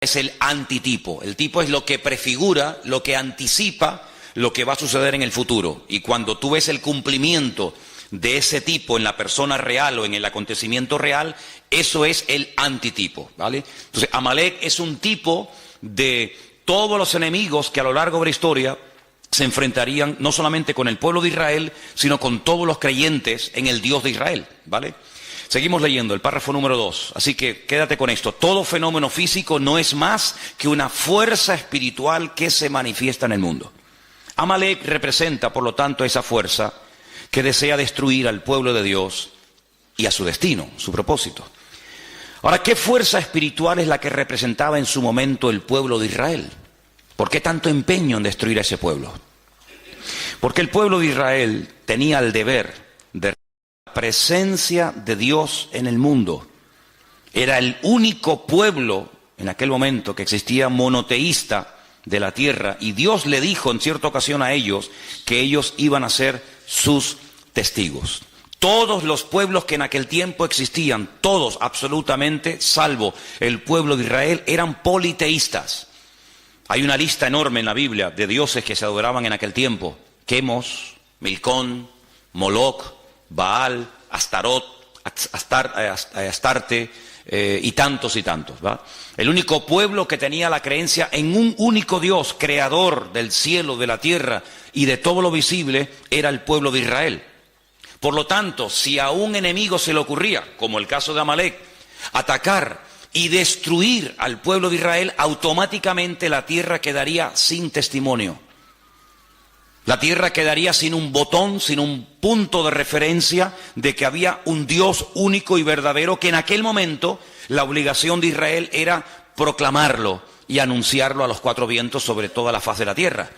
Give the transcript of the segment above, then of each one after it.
es el antitipo. El tipo es lo que prefigura, lo que anticipa lo que va a suceder en el futuro. Y cuando tú ves el cumplimiento de ese tipo en la persona real o en el acontecimiento real, eso es el antitipo, ¿vale? Entonces, Amalek es un tipo de todos los enemigos que a lo largo de la historia se enfrentarían no solamente con el pueblo de Israel, sino con todos los creyentes en el Dios de Israel, ¿vale? Seguimos leyendo el párrafo número 2, así que quédate con esto. Todo fenómeno físico no es más que una fuerza espiritual que se manifiesta en el mundo. Amalek representa, por lo tanto, esa fuerza que desea destruir al pueblo de Dios y a su destino, su propósito. Ahora, ¿qué fuerza espiritual es la que representaba en su momento el pueblo de Israel? ¿Por qué tanto empeño en destruir a ese pueblo? Porque el pueblo de Israel tenía el deber de la presencia de Dios en el mundo. Era el único pueblo en aquel momento que existía monoteísta de la tierra, y Dios le dijo en cierta ocasión a ellos que ellos iban a ser sus testigos. Todos los pueblos que en aquel tiempo existían, todos absolutamente, salvo el pueblo de Israel, eran politeístas. Hay una lista enorme en la Biblia de dioses que se adoraban en aquel tiempo: Quemos, Milcón, Moloc, Baal, Astarot, Astarte, y tantos, ¿va? El único pueblo que tenía la creencia en un único Dios, creador del cielo, de la tierra y de todo lo visible, era el pueblo de Israel. Por lo tanto, si a un enemigo se le ocurría, como el caso de Amalek, atacar y destruir al pueblo de Israel, automáticamente la tierra quedaría sin testimonio. La tierra quedaría sin un botón, sin un punto de referencia de que había un Dios único y verdadero, que en aquel momento la obligación de Israel era proclamarlo y anunciarlo a los cuatro vientos sobre toda la faz de la tierra.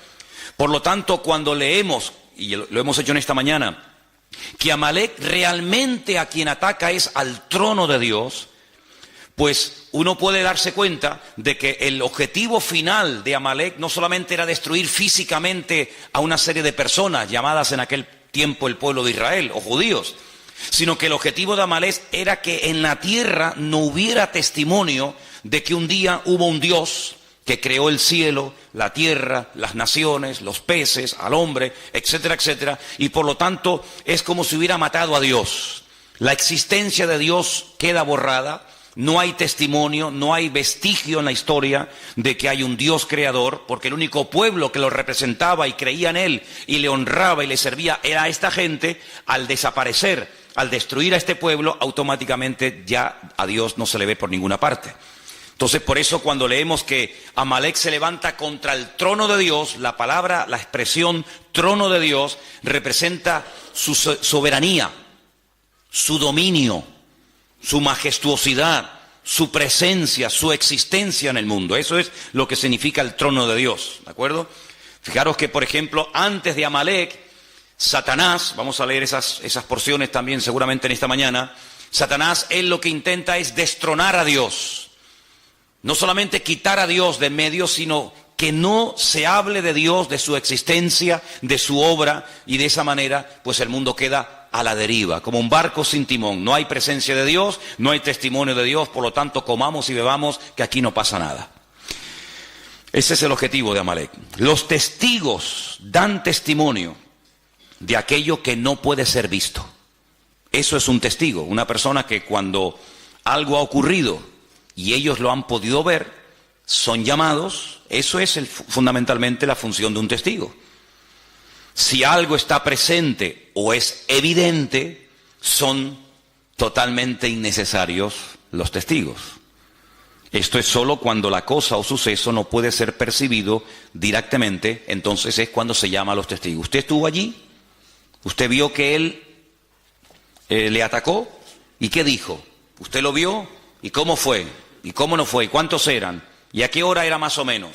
Por lo tanto, cuando leemos, y lo hemos hecho en esta mañana, que Amalek realmente a quien ataca es al trono de Dios, pues uno puede darse cuenta de que el objetivo final de Amalek no solamente era destruir físicamente a una serie de personas llamadas en aquel tiempo el pueblo de Israel o judíos, sino que el objetivo de Amalek era que en la tierra no hubiera testimonio de que un día hubo un Dios que creó el cielo, la tierra, las naciones, los peces, al hombre, etcétera, etcétera, y por lo tanto es como si hubiera matado a Dios. La existencia de Dios queda borrada. No hay testimonio, no hay vestigio en la historia de que hay un Dios creador, porque el único pueblo que lo representaba y creía en él y le honraba y le servía era esta gente. Al desaparecer, al destruir a este pueblo, automáticamente ya a Dios no se le ve por ninguna parte. Entonces, por eso cuando leemos que Amalek se levanta contra el trono de Dios, la palabra, la expresión trono de Dios representa su soberanía, su dominio, su majestuosidad, su presencia, su existencia en el mundo. Eso es lo que significa el trono de Dios, ¿de acuerdo? Fijaros que, por ejemplo, antes de Amalek, Satanás, vamos a leer esas porciones también seguramente en esta mañana, Satanás, él lo que intenta es destronar a Dios. No solamente quitar a Dios de en medio, sino que no se hable de Dios, de su existencia, de su obra, y de esa manera, pues el mundo queda a la deriva, como un barco sin timón. No hay presencia de Dios, no hay testimonio de Dios, por lo tanto comamos y bebamos, que aquí no pasa nada. Ese es el objetivo de Amalek. Los testigos dan testimonio de aquello que no puede ser visto. Eso es un testigo, una persona que cuando algo ha ocurrido y ellos lo han podido ver, son llamados. Eso es fundamentalmente la función de un testigo. Si algo está presente o es evidente, son totalmente innecesarios los testigos. Esto es solo cuando la cosa o suceso no puede ser percibido directamente, entonces es cuando se llama a los testigos. ¿Usted estuvo allí? ¿Usted vio que él le atacó? ¿Y qué dijo? ¿Usted lo vio? ¿Y cómo fue? ¿Y cómo no fue? ¿Y cuántos eran? ¿Y a qué hora era más o menos?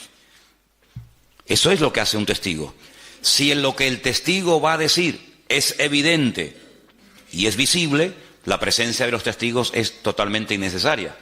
Eso es lo que hace un testigo. Si en lo que el testigo va a decir es evidente y es visible, la presencia de los testigos es totalmente innecesaria.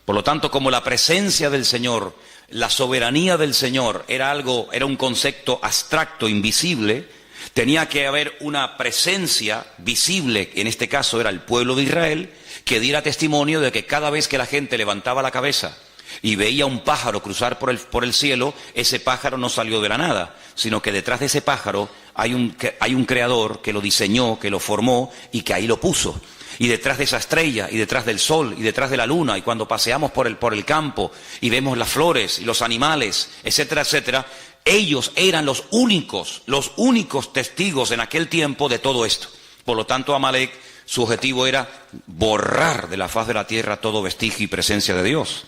Por lo tanto, como la presencia del Señor, la soberanía del Señor era un concepto abstracto, invisible, tenía que haber una presencia visible, en este caso era el pueblo de Israel, que diera testimonio de que cada vez que la gente levantaba la cabeza y veía un pájaro cruzar por el cielo, ese pájaro no salió de la nada, sino que detrás de ese pájaro hay un creador que lo diseñó, que lo formó y que ahí lo puso. Y detrás de esa estrella, y detrás del sol, y detrás de la luna, y cuando paseamos por el campo y vemos las flores y los animales, etcétera, etcétera, ellos eran los únicos testigos en aquel tiempo de todo esto. Por lo tanto, Amalek, su objetivo era borrar de la faz de la tierra todo vestigio y presencia de Dios.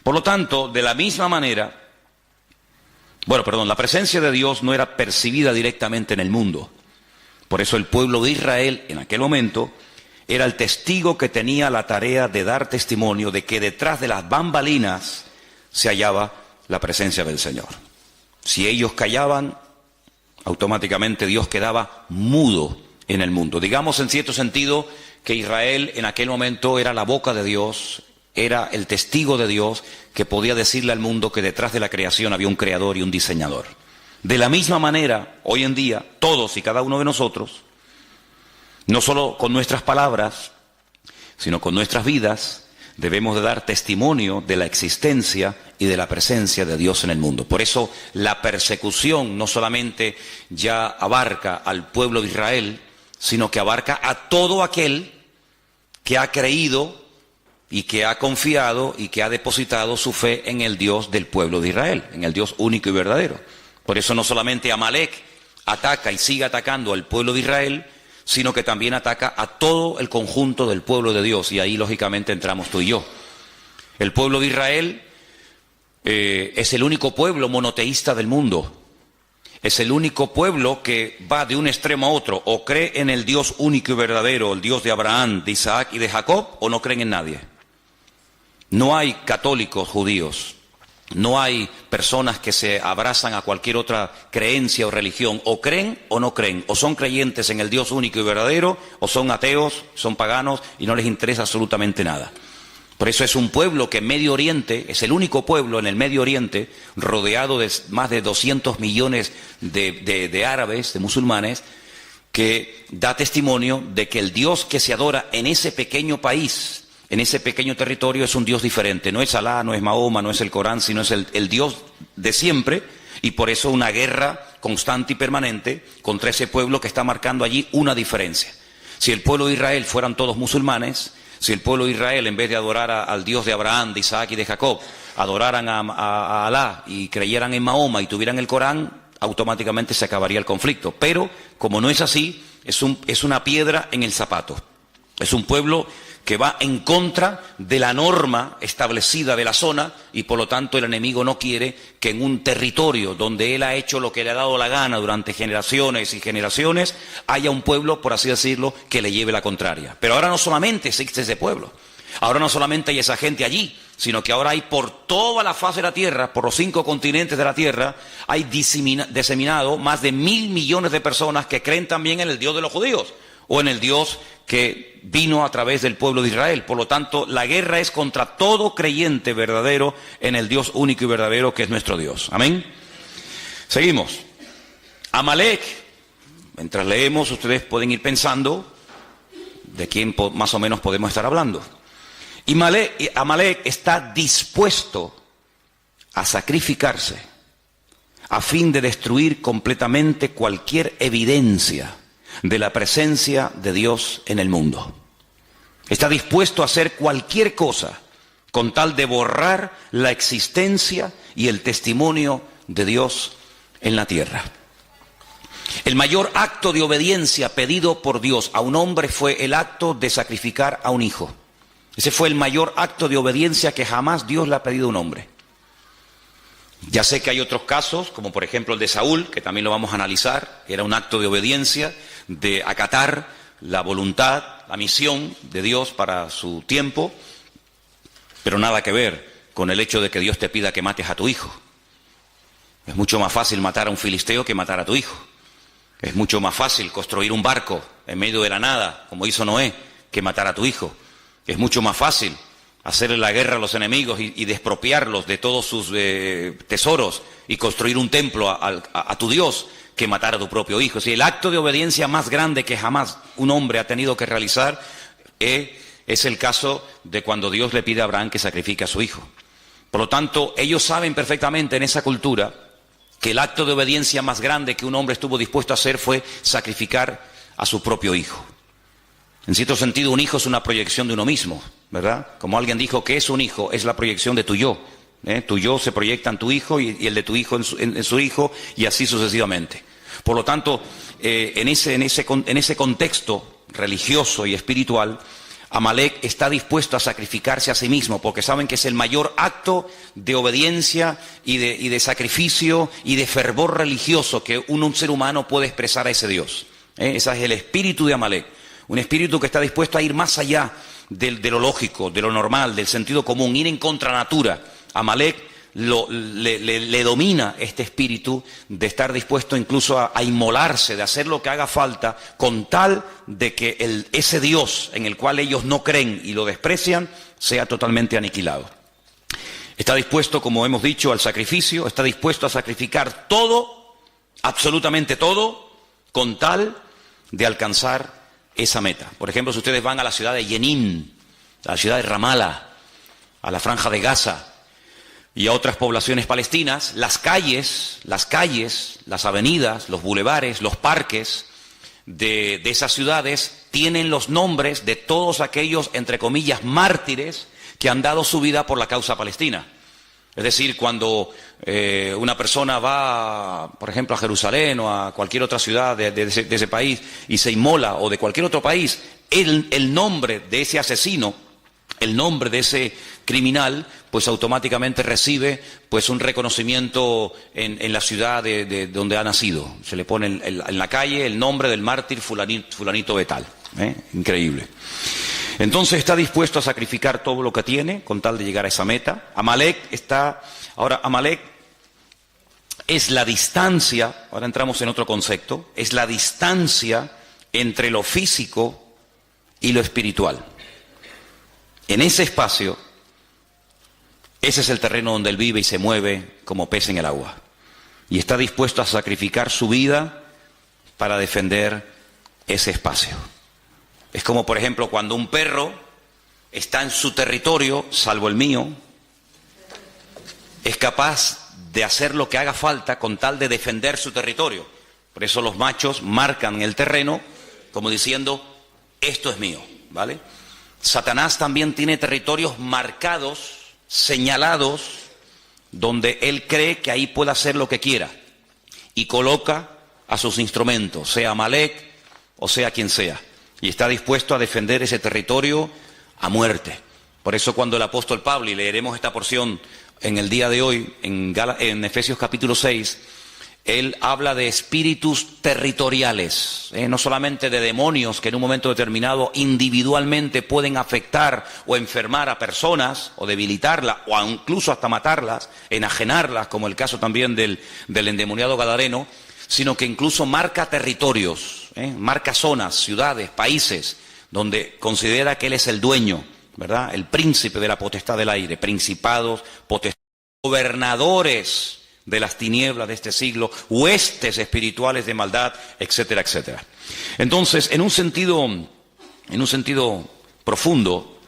Por lo tanto, de la misma manera, la presencia de Dios no era percibida directamente en el mundo. Por eso el pueblo de Israel, en aquel momento, era el testigo que tenía la tarea de dar testimonio de que detrás de las bambalinas se hallaba la presencia del Señor. Si ellos callaban, automáticamente Dios quedaba mudo en el mundo. Digamos en cierto sentido que Israel en aquel momento era la boca de Dios, era el testigo de Dios que podía decirle al mundo que detrás de la creación había un creador y un diseñador. De la misma manera, hoy en día, todos y cada uno de nosotros, no solo con nuestras palabras, sino con nuestras vidas, debemos de dar testimonio de la existencia y de la presencia de Dios en el mundo. Por eso la persecución no solamente ya abarca al pueblo de Israel, sino que abarca a todo aquel que ha creído y que ha confiado y que ha depositado su fe en el Dios del pueblo de Israel, en el Dios único y verdadero. Por eso no solamente Amalek ataca y sigue atacando al pueblo de Israel, sino que también ataca a todo el conjunto del pueblo de Dios, y ahí lógicamente entramos tú y yo. El pueblo de Israel es el único pueblo monoteísta del mundo. Es el único pueblo que va de un extremo a otro, o cree en el Dios único y verdadero, el Dios de Abraham, de Isaac y de Jacob, o no creen en nadie. No hay católicos judíos, no hay personas que se abrazan a cualquier otra creencia o religión, o creen o no creen, o son creyentes en el Dios único y verdadero, o son ateos, son paganos y no les interesa absolutamente nada. Por eso es un pueblo que en Medio Oriente, es el único pueblo en el Medio Oriente, rodeado de más de 200 millones de árabes, de musulmanes, que da testimonio de que el Dios que se adora en ese pequeño país, en ese pequeño territorio, es un Dios diferente. No es Alá, no es Mahoma, no es el Corán, sino es el Dios de siempre, y por eso una guerra constante y permanente contra ese pueblo que está marcando allí una diferencia. Si el pueblo de Israel fueran todos musulmanes, si el pueblo de Israel, en vez de adorar al Dios de Abraham, de Isaac y de Jacob, adoraran a Alá y creyeran en Mahoma y tuvieran el Corán, automáticamente se acabaría el conflicto. Pero, como no es así, es una piedra en el zapato. Es un pueblo que va en contra de la norma establecida de la zona, y por lo tanto el enemigo no quiere que en un territorio donde él ha hecho lo que le ha dado la gana durante generaciones y generaciones, haya un pueblo, por así decirlo, que le lleve la contraria. Pero ahora no solamente existe ese pueblo, ahora no solamente hay esa gente allí, sino que ahora hay por toda la faz de la tierra, por los 5 continentes de la tierra, hay diseminado más de 1.000 millones de personas que creen también en el Dios de los judíos, o en el Dios que vino a través del pueblo de Israel. Por lo tanto, la guerra es contra todo creyente verdadero en el Dios único y verdadero que es nuestro Dios. Amén. Seguimos. Amalek, mientras leemos, ustedes pueden ir pensando de quién más o menos podemos estar hablando. Y Amalek está dispuesto a sacrificarse a fin de destruir completamente cualquier evidencia de la presencia de Dios en el mundo. Está dispuesto a hacer cualquier cosa con tal de borrar la existencia y el testimonio de Dios en la tierra. El mayor acto de obediencia pedido por Dios a un hombre fue el acto de sacrificar a un hijo. Ese fue el mayor acto de obediencia que jamás Dios le ha pedido a un hombre. Ya sé que hay otros casos, como por ejemplo el de Saúl, que también lo vamos a analizar. Era un acto de obediencia, de acatar la voluntad, la misión de Dios para su tiempo, pero nada que ver con el hecho de que Dios te pida que mates a tu hijo. Es mucho más fácil matar a un filisteo que matar a tu hijo. Es mucho más fácil construir un barco en medio de la nada, como hizo Noé, que matar a tu hijo. Es mucho más fácil hacerle la guerra a los enemigos y despropiarlos de todos sus tesoros y construir un templo a tu Dios que matar a tu propio hijo. Si el acto de obediencia más grande que jamás un hombre ha tenido que realizar es el caso de cuando Dios le pide a Abraham que sacrifique a su hijo. Por lo tanto, ellos saben perfectamente en esa cultura que el acto de obediencia más grande que un hombre estuvo dispuesto a hacer fue sacrificar a su propio hijo. En cierto sentido, un hijo es una proyección de uno mismo, ¿verdad? Como alguien dijo, ¿qué es un hijo? Es la proyección de tu yo. Tu yo se proyecta en tu hijo y el de tu hijo en su hijo, y así sucesivamente. Por lo tanto, en ese contexto religioso y espiritual, Amalek está dispuesto a sacrificarse a sí mismo, porque saben que es el mayor acto de obediencia y de sacrificio y de fervor religioso que un ser humano puede expresar a ese Dios. Ese es el espíritu de Amalek, un espíritu que está dispuesto a ir más allá de lo lógico, de lo normal, del sentido común, ir en contra natura. Amalek le domina este espíritu de estar dispuesto incluso a inmolarse, de hacer lo que haga falta, con tal de que ese Dios en el cual ellos no creen y lo desprecian sea totalmente aniquilado. Está dispuesto, como hemos dicho, al sacrificio, está dispuesto a sacrificar todo, absolutamente todo, con tal de alcanzar esa meta. Por ejemplo, si ustedes van a la ciudad de Jenin, a la ciudad de Ramala, a la Franja de Gaza y a otras poblaciones palestinas, las calles, las avenidas, los bulevares, los parques de esas ciudades tienen los nombres de todos aquellos, entre comillas, mártires que han dado su vida por la causa palestina. Es decir, cuando una persona va, por ejemplo, a Jerusalén o a cualquier otra ciudad de ese país y se inmola, o de cualquier otro país, el nombre de ese asesino, el nombre de ese criminal, pues automáticamente recibe pues un reconocimiento en la ciudad de donde ha nacido. Se le pone en la calle el nombre del mártir fulanito de tal. Increíble. Entonces está dispuesto a sacrificar todo lo que tiene con tal de llegar a esa meta. Amalek es la distancia, ahora entramos en otro concepto, es la distancia entre lo físico y lo espiritual. En ese espacio, ese es el terreno donde él vive y se mueve como pez en el agua. Y está dispuesto a sacrificar su vida para defender ese espacio. Es como, por ejemplo, cuando un perro está en su territorio, salvo el mío, es capaz de hacer lo que haga falta con tal de defender su territorio. Por eso los machos marcan el terreno como diciendo, esto es mío, ¿vale? Satanás también tiene territorios marcados, señalados, donde él cree que ahí puede hacer lo que quiera. Y coloca a sus instrumentos, sea Amalek o sea quien sea. Y está dispuesto a defender ese territorio a muerte. Por eso cuando el apóstol Pablo, y leeremos esta porción en el día de hoy, en Efesios capítulo 6, él habla de espíritus territoriales, no solamente de demonios que en un momento determinado individualmente pueden afectar o enfermar a personas, o debilitarlas, o incluso hasta matarlas, enajenarlas, como el caso también del endemoniado gadareno, sino que incluso marca territorios, marca zonas, ciudades, países, donde considera que él es el dueño, ¿verdad? El príncipe de la potestad del aire, principados, potestades, gobernadores de las tinieblas de este siglo, huestes espirituales de maldad, etcétera, etcétera. Entonces, en un sentido profundo,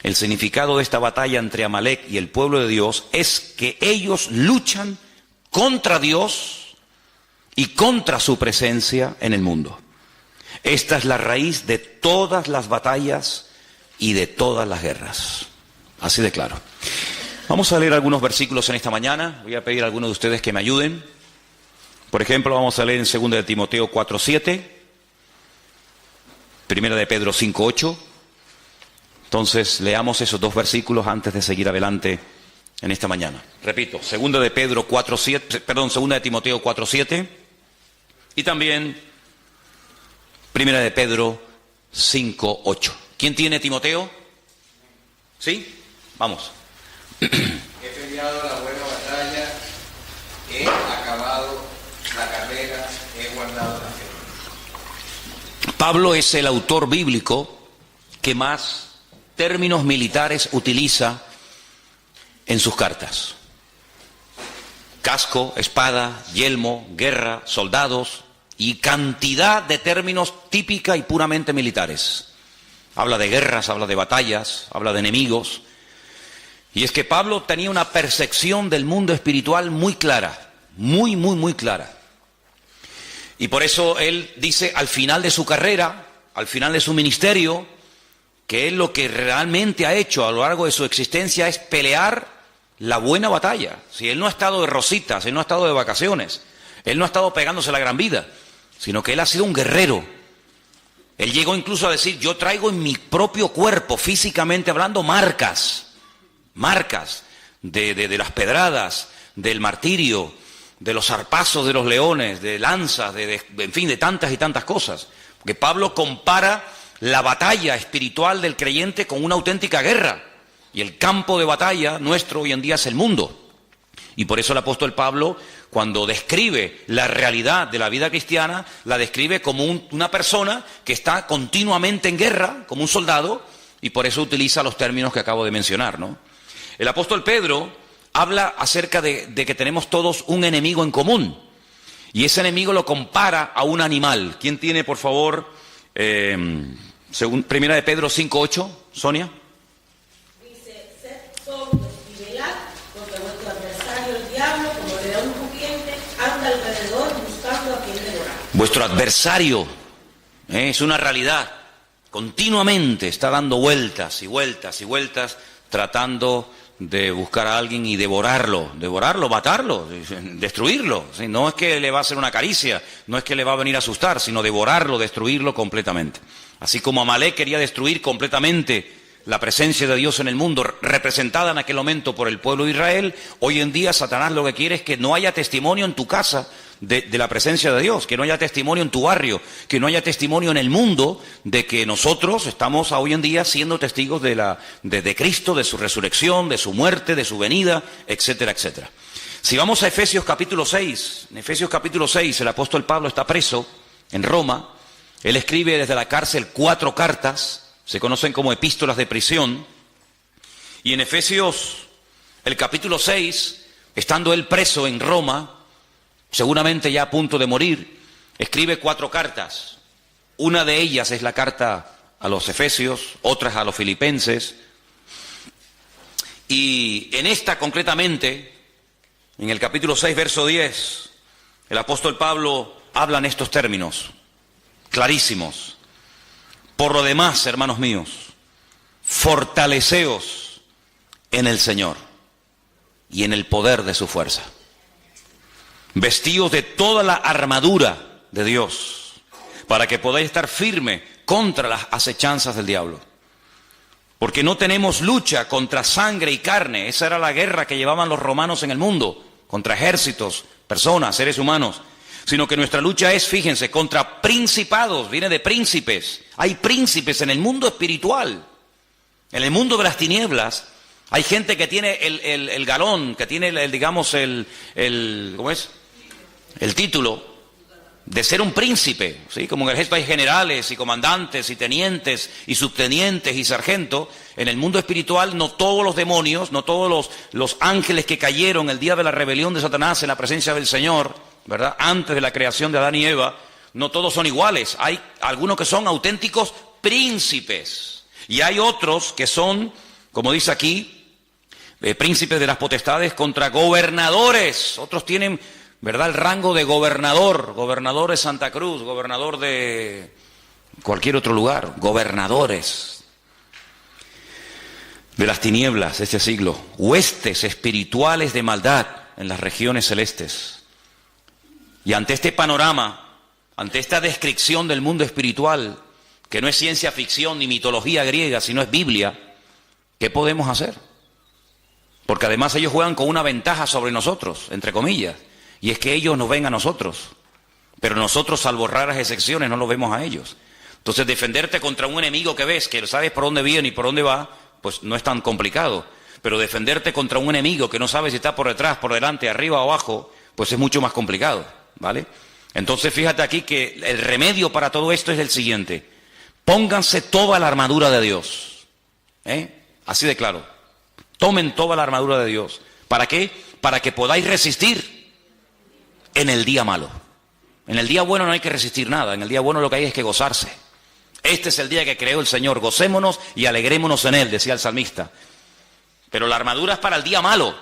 el significado de esta batalla entre Amalek y el pueblo de Dios es que ellos luchan contra Dios y contra su presencia en el mundo. Esta es la raíz de todas las batallas y de todas las guerras. Así de claro. Vamos a leer algunos versículos en esta mañana. Voy a pedir a algunos de ustedes que me ayuden. Por ejemplo, vamos a leer en 2 de Timoteo 4:7, 1 de Pedro 5:8. Entonces, leamos esos dos versículos antes de seguir adelante en esta mañana. Repito, 2 de Timoteo 4:7 y también 1 de Pedro 5:8. ¿Quién tiene Timoteo? ¿Sí? Vamos. He peleado la buena batalla, he acabado la carrera, he guardado la fe. Pablo es el autor bíblico que más términos militares utiliza en sus cartas. Casco, espada, yelmo, guerra, soldados y cantidad de términos típica y puramente militares. Habla de guerras, habla de batallas, habla de enemigos. Y es que Pablo tenía una percepción del mundo espiritual muy clara, muy clara. Y por eso él dice al final de su carrera, al final de su ministerio, que él lo que realmente ha hecho a lo largo de su existencia es pelear la buena batalla. Si él no ha estado de rositas, él no ha estado de vacaciones, él no ha estado pegándose la gran vida, sino que él ha sido un guerrero. Él llegó incluso a decir, yo traigo en mi propio cuerpo, físicamente hablando, marcas de las pedradas, del martirio, de los zarpazos de los leones, de lanzas, en fin, de tantas y tantas cosas. Porque Pablo compara la batalla espiritual del creyente con una auténtica guerra. Y el campo de batalla nuestro hoy en día es el mundo. Y por eso el apóstol Pablo, cuando describe la realidad de la vida cristiana, la describe como una persona que está continuamente en guerra, como un soldado, y por eso utiliza los términos que acabo de mencionar, ¿no? El apóstol Pedro habla acerca de que tenemos todos un enemigo en común. Y ese enemigo lo compara a un animal. ¿Quién tiene, por favor, según Primera de Pedro 5:8, Sonia? Dice, sed sordos y velad, porque vuestro adversario el diablo, como león rugiente, anda alrededor buscando a quien devorar. Vuestro adversario es una realidad. Continuamente está dando vueltas y vueltas y vueltas, tratando de buscar a alguien y devorarlo, matarlo, destruirlo. ¿Sí? No es que le va a hacer una caricia, no es que le va a venir a asustar, sino devorarlo, destruirlo completamente. Así como Amalek quería destruir completamente la presencia de Dios en el mundo, representada en aquel momento por el pueblo de Israel, hoy en día Satanás lo que quiere es que no haya testimonio en tu casa de la presencia de Dios, que no haya testimonio en tu barrio, que no haya testimonio en el mundo de que nosotros estamos hoy en día siendo testigos de Cristo, de su resurrección, de su muerte, de su venida, etcétera, etcétera. Si vamos a Efesios capítulo 6, en Efesios capítulo 6 el apóstol Pablo está preso en Roma. Él escribe desde la cárcel 4 cartas, se conocen como epístolas de prisión, y en Efesios, el capítulo 6, estando él preso en Roma, seguramente ya a punto de morir, escribe 4 cartas. Una de ellas es la carta a los Efesios, otras a los Filipenses, y en esta concretamente, en el capítulo 6, verso 10, el apóstol Pablo habla en estos términos clarísimos. Por lo demás, hermanos míos, fortaleceos en el Señor y en el poder de su fuerza. Vestíos de toda la armadura de Dios, para que podáis estar firme contra las acechanzas del diablo. Porque no tenemos lucha contra sangre y carne. Esa era la guerra que llevaban los romanos en el mundo, contra ejércitos, personas, seres humanos. Sino que nuestra lucha es, fíjense, contra principados, viene de príncipes. Hay príncipes en el mundo espiritual. En el mundo de las tinieblas hay gente que tiene el galón, que tiene ¿cómo es? El título de ser un príncipe, ¿sí? Como en el ejército hay generales y comandantes y tenientes y subtenientes y sargentos. En el mundo espiritual no todos los demonios, no todos los ángeles que cayeron el día de la rebelión de Satanás en la presencia del Señor, ¿verdad? Antes de la creación de Adán y Eva, no todos son iguales. Hay algunos que son auténticos príncipes y hay otros que son, como dice aquí, príncipes de las potestades contra gobernadores. Otros tienen, ¿verdad?, el rango de gobernador de Santa Cruz, gobernador de cualquier otro lugar, gobernadores de las tinieblas de este siglo, huestes espirituales de maldad en las regiones celestes. Y ante este panorama, ante esta descripción del mundo espiritual, que no es ciencia ficción ni mitología griega, sino es Biblia, ¿qué podemos hacer? Porque además ellos juegan con una ventaja sobre nosotros, entre comillas, y es que ellos nos ven a nosotros, pero nosotros, salvo raras excepciones, no los vemos a ellos. Entonces, defenderte contra un enemigo que ves, que sabes por dónde viene y por dónde va, pues no es tan complicado. Pero defenderte contra un enemigo que no sabes si está por detrás, por delante, arriba o abajo, pues es mucho más complicado, ¿vale? Entonces, fíjate aquí que el remedio para todo esto es el siguiente: pónganse toda la armadura de Dios, así de claro. Tomen toda la armadura de Dios. ¿Para qué? Para que podáis resistir en el día malo. En el día bueno no hay que resistir nada, en el día bueno lo que hay es que gozarse. Este es el día que creó el Señor, gocémonos y alegrémonos en él, decía el salmista. pero la armadura es para el día malo.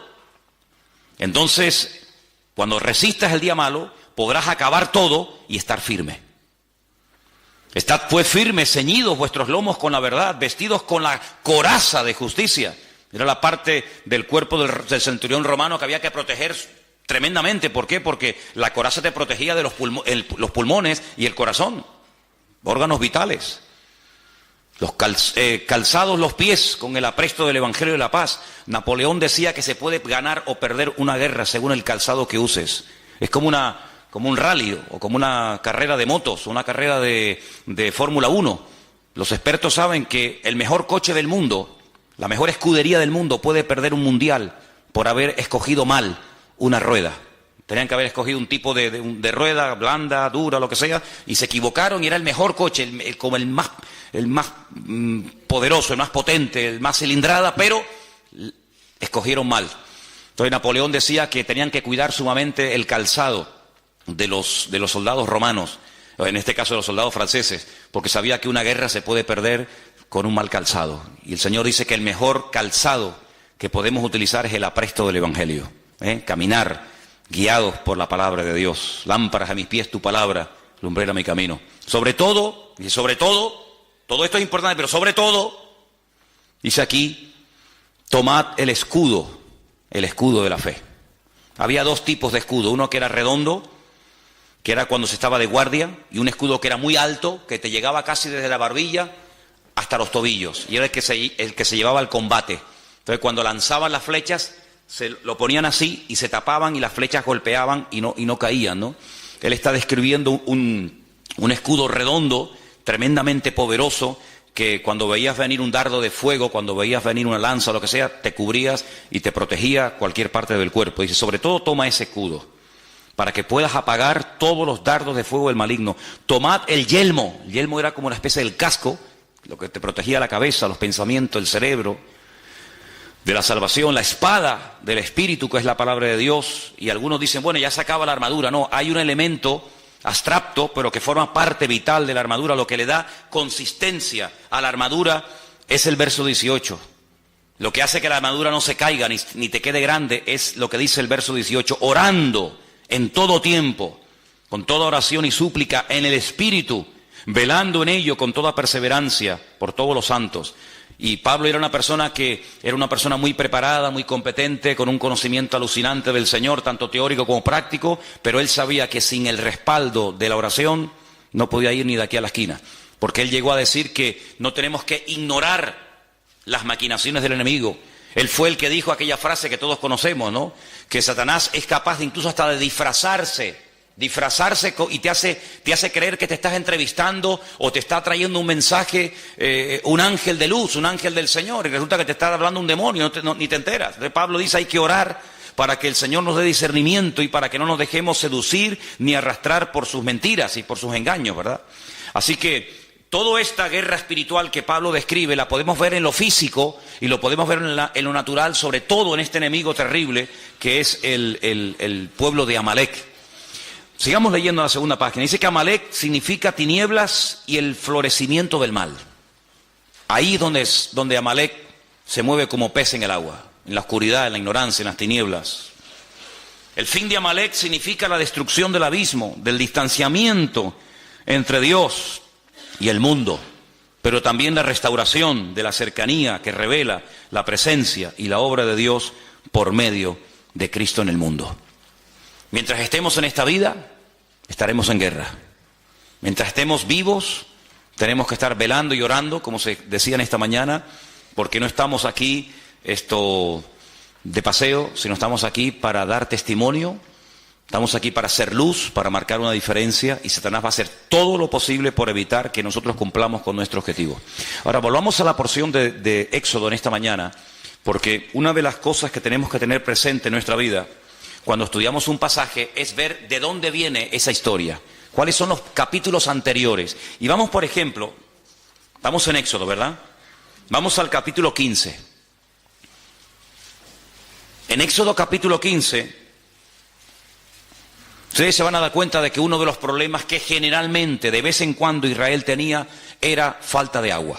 Entonces, cuando resistas el día malo, podrás acabar todo y estar firme. Estad pues firmes, ceñidos vuestros lomos con la verdad, vestidos con la coraza de justicia. Era la parte del cuerpo del centurión romano que había que proteger tremendamente. ¿Por qué? Porque la coraza te protegía de los pulmones y el corazón, órganos vitales. Calzados los pies con el apresto del Evangelio de la paz. Napoleón decía que se puede ganar o perder una guerra según el calzado que uses. Es como un rally o como una carrera de motos, una carrera de Fórmula 1. Los expertos saben que el mejor coche del mundo, la mejor escudería del mundo puede perder un mundial por haber escogido mal una rueda. Tenían que haber escogido un tipo de rueda blanda, dura, lo que sea, y se equivocaron y era el mejor coche, como el más poderoso, el más potente, el más cilindrada, pero escogieron mal. Entonces Napoleón decía que tenían que cuidar sumamente el calzado de los soldados romanos, en este caso de los soldados franceses, porque sabía que una guerra se puede perder con un mal calzado. Y el Señor dice que el mejor calzado que podemos utilizar es el apresto del Evangelio. Caminar guiados por la palabra de Dios. Lámparas a mis pies tu palabra, lumbrera mi camino. Sobre todo, todo esto es importante, pero sobre todo, dice aquí, tomad el escudo de la fe. Había dos tipos de escudo, uno que era redondo, que era cuando se estaba de guardia, y un escudo que era muy alto, que te llegaba casi desde la barbilla hasta los tobillos, y era el que se llevaba al combate. Entonces cuando lanzaban las flechas, se lo ponían así y se tapaban y las flechas golpeaban y no caían, ¿no? Él está describiendo un escudo redondo, tremendamente poderoso, que cuando veías venir un dardo de fuego, cuando veías venir una lanza o lo que sea, te cubrías y te protegía cualquier parte del cuerpo. Dice, sobre todo toma ese escudo, para que puedas apagar todos los dardos de fuego del maligno. Tomad el yelmo era como una especie del casco, lo que te protegía la cabeza, los pensamientos, el cerebro, de la salvación, la espada del Espíritu, que es la palabra de Dios. Y algunos dicen, bueno, ya se acaba la armadura. No, hay un elemento abstracto, pero que forma parte vital de la armadura. Lo que le da consistencia a la armadura es el verso 18. Lo que hace que la armadura no se caiga ni te quede grande es lo que dice el verso 18. Orando en todo tiempo, con toda oración y súplica en el Espíritu, velando en ello con toda perseverancia por todos los santos. Y Pablo era una persona muy preparada, muy competente, con un conocimiento alucinante del Señor, tanto teórico como práctico, pero él sabía que sin el respaldo de la oración no podía ir ni de aquí a la esquina, porque él llegó a decir que no tenemos que ignorar las maquinaciones del enemigo. Él fue el que dijo aquella frase que todos conocemos, ¿no? Que Satanás es capaz de incluso hasta de disfrazarse y te hace creer que te estás entrevistando o te está trayendo un mensaje, un ángel de luz, un ángel del Señor, y resulta que te está hablando un demonio, ni te enteras. Entonces Pablo dice, hay que orar para que el Señor nos dé discernimiento y para que no nos dejemos seducir ni arrastrar por sus mentiras y por sus engaños, ¿verdad? Así que toda esta guerra espiritual que Pablo describe la podemos ver en lo físico y lo podemos ver en lo natural, sobre todo en este enemigo terrible que es el pueblo de Amalek. Sigamos leyendo la segunda página. Dice que Amalek significa tinieblas y el florecimiento del mal. Ahí es donde Amalek se mueve como pez en el agua, en la oscuridad, en la ignorancia, en las tinieblas. El fin de Amalek significa la destrucción del abismo, del distanciamiento entre Dios y el mundo, pero también la restauración de la cercanía que revela la presencia y la obra de Dios por medio de Cristo en el mundo. Mientras estemos en esta vida, estaremos en guerra. Mientras estemos vivos, tenemos que estar velando y orando, como se decía en esta mañana, porque no estamos aquí de paseo, sino estamos aquí para dar testimonio, estamos aquí para hacer luz, para marcar una diferencia, y Satanás va a hacer todo lo posible por evitar que nosotros cumplamos con nuestro objetivo. Ahora, volvamos a la porción de Éxodo en esta mañana, porque una de las cosas que tenemos que tener presente en nuestra vida cuando estudiamos un pasaje es ver de dónde viene esa historia, cuáles son los capítulos anteriores. Y vamos, por ejemplo, estamos en Éxodo, ¿verdad? Vamos al capítulo 15. En Éxodo capítulo 15, ustedes se van a dar cuenta de que uno de los problemas que generalmente, de vez en cuando, Israel tenía era falta de agua.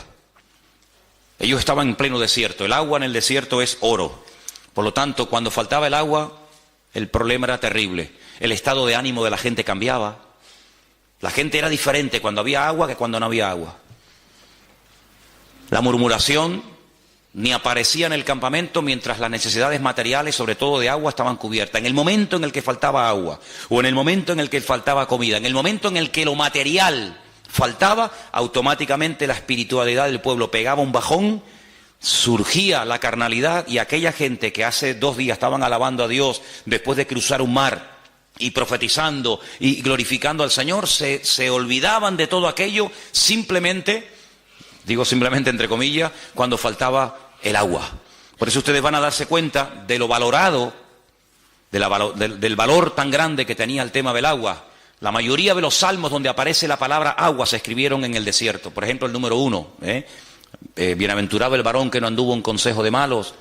Ellos estaban en pleno desierto. El agua en el desierto es oro. Por lo tanto, cuando faltaba el agua, el problema era terrible. El estado de ánimo de la gente cambiaba. La gente era diferente cuando había agua que cuando no había agua. La murmuración ni aparecía en el campamento mientras las necesidades materiales, sobre todo de agua, estaban cubiertas. En el momento en el que faltaba agua, o en el momento en el que faltaba comida, en el momento en el que lo material faltaba, automáticamente la espiritualidad del pueblo pegaba un bajón, surgía la carnalidad, y aquella gente que hace 2 días estaban alabando a Dios después de cruzar un mar y profetizando y glorificando al Señor, se olvidaban de todo aquello simplemente, digo simplemente entre comillas, cuando faltaba el agua. Por eso ustedes van a darse cuenta de lo valorado, del valor tan grande que tenía el tema del agua. La mayoría de los salmos donde aparece la palabra agua se escribieron en el desierto. Por ejemplo, el número 1, bienaventurado el varón que no anduvo en consejo de malos,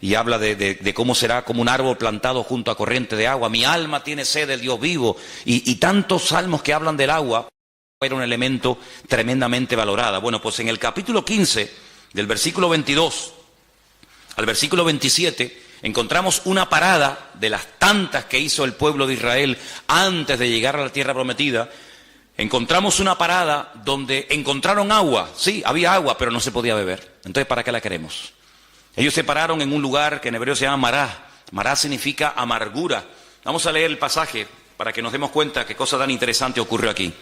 y habla de cómo será como un árbol plantado junto a corriente de agua. Mi alma tiene sed del Dios vivo. Y tantos salmos que hablan del agua. Era un elemento tremendamente valorado. Bueno, pues en el capítulo 15, del versículo 22 al versículo 27, encontramos una parada de las tantas que hizo el pueblo de Israel antes de llegar a la tierra prometida. Encontramos una parada donde encontraron agua. Sí, había agua, pero no se podía beber. Entonces, ¿para qué la queremos? Ellos se pararon en un lugar que en hebreo se llama Mará. Mará significa amargura. Vamos a leer el pasaje para que nos demos cuenta qué cosa tan interesante ocurrió aquí.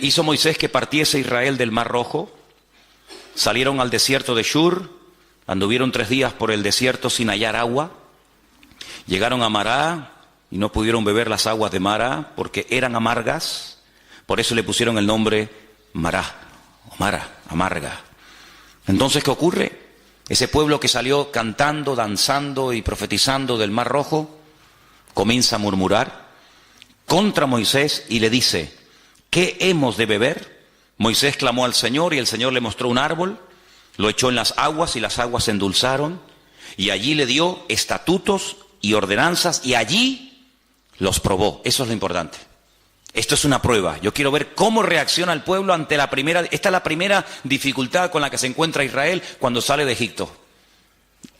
Hizo Moisés que partiese Israel del Mar Rojo. Salieron al desierto de Shur, anduvieron 3 días por el desierto sin hallar agua. Llegaron a Mará y no pudieron beber las aguas de Mará porque eran amargas. Por eso le pusieron el nombre Mará, o Mara, amarga. Entonces, ¿qué ocurre? Ese pueblo que salió cantando, danzando y profetizando del Mar Rojo, comienza a murmurar contra Moisés y le dice: ¿qué hemos de beber? Moisés clamó al Señor y el Señor le mostró un árbol, lo echó en las aguas y las aguas se endulzaron, y allí le dio estatutos y ordenanzas y allí los probó. Eso es lo importante. Esto es una prueba. Yo quiero ver cómo reacciona el pueblo ante la primera. Esta es la primera dificultad con la que se encuentra Israel cuando sale de Egipto.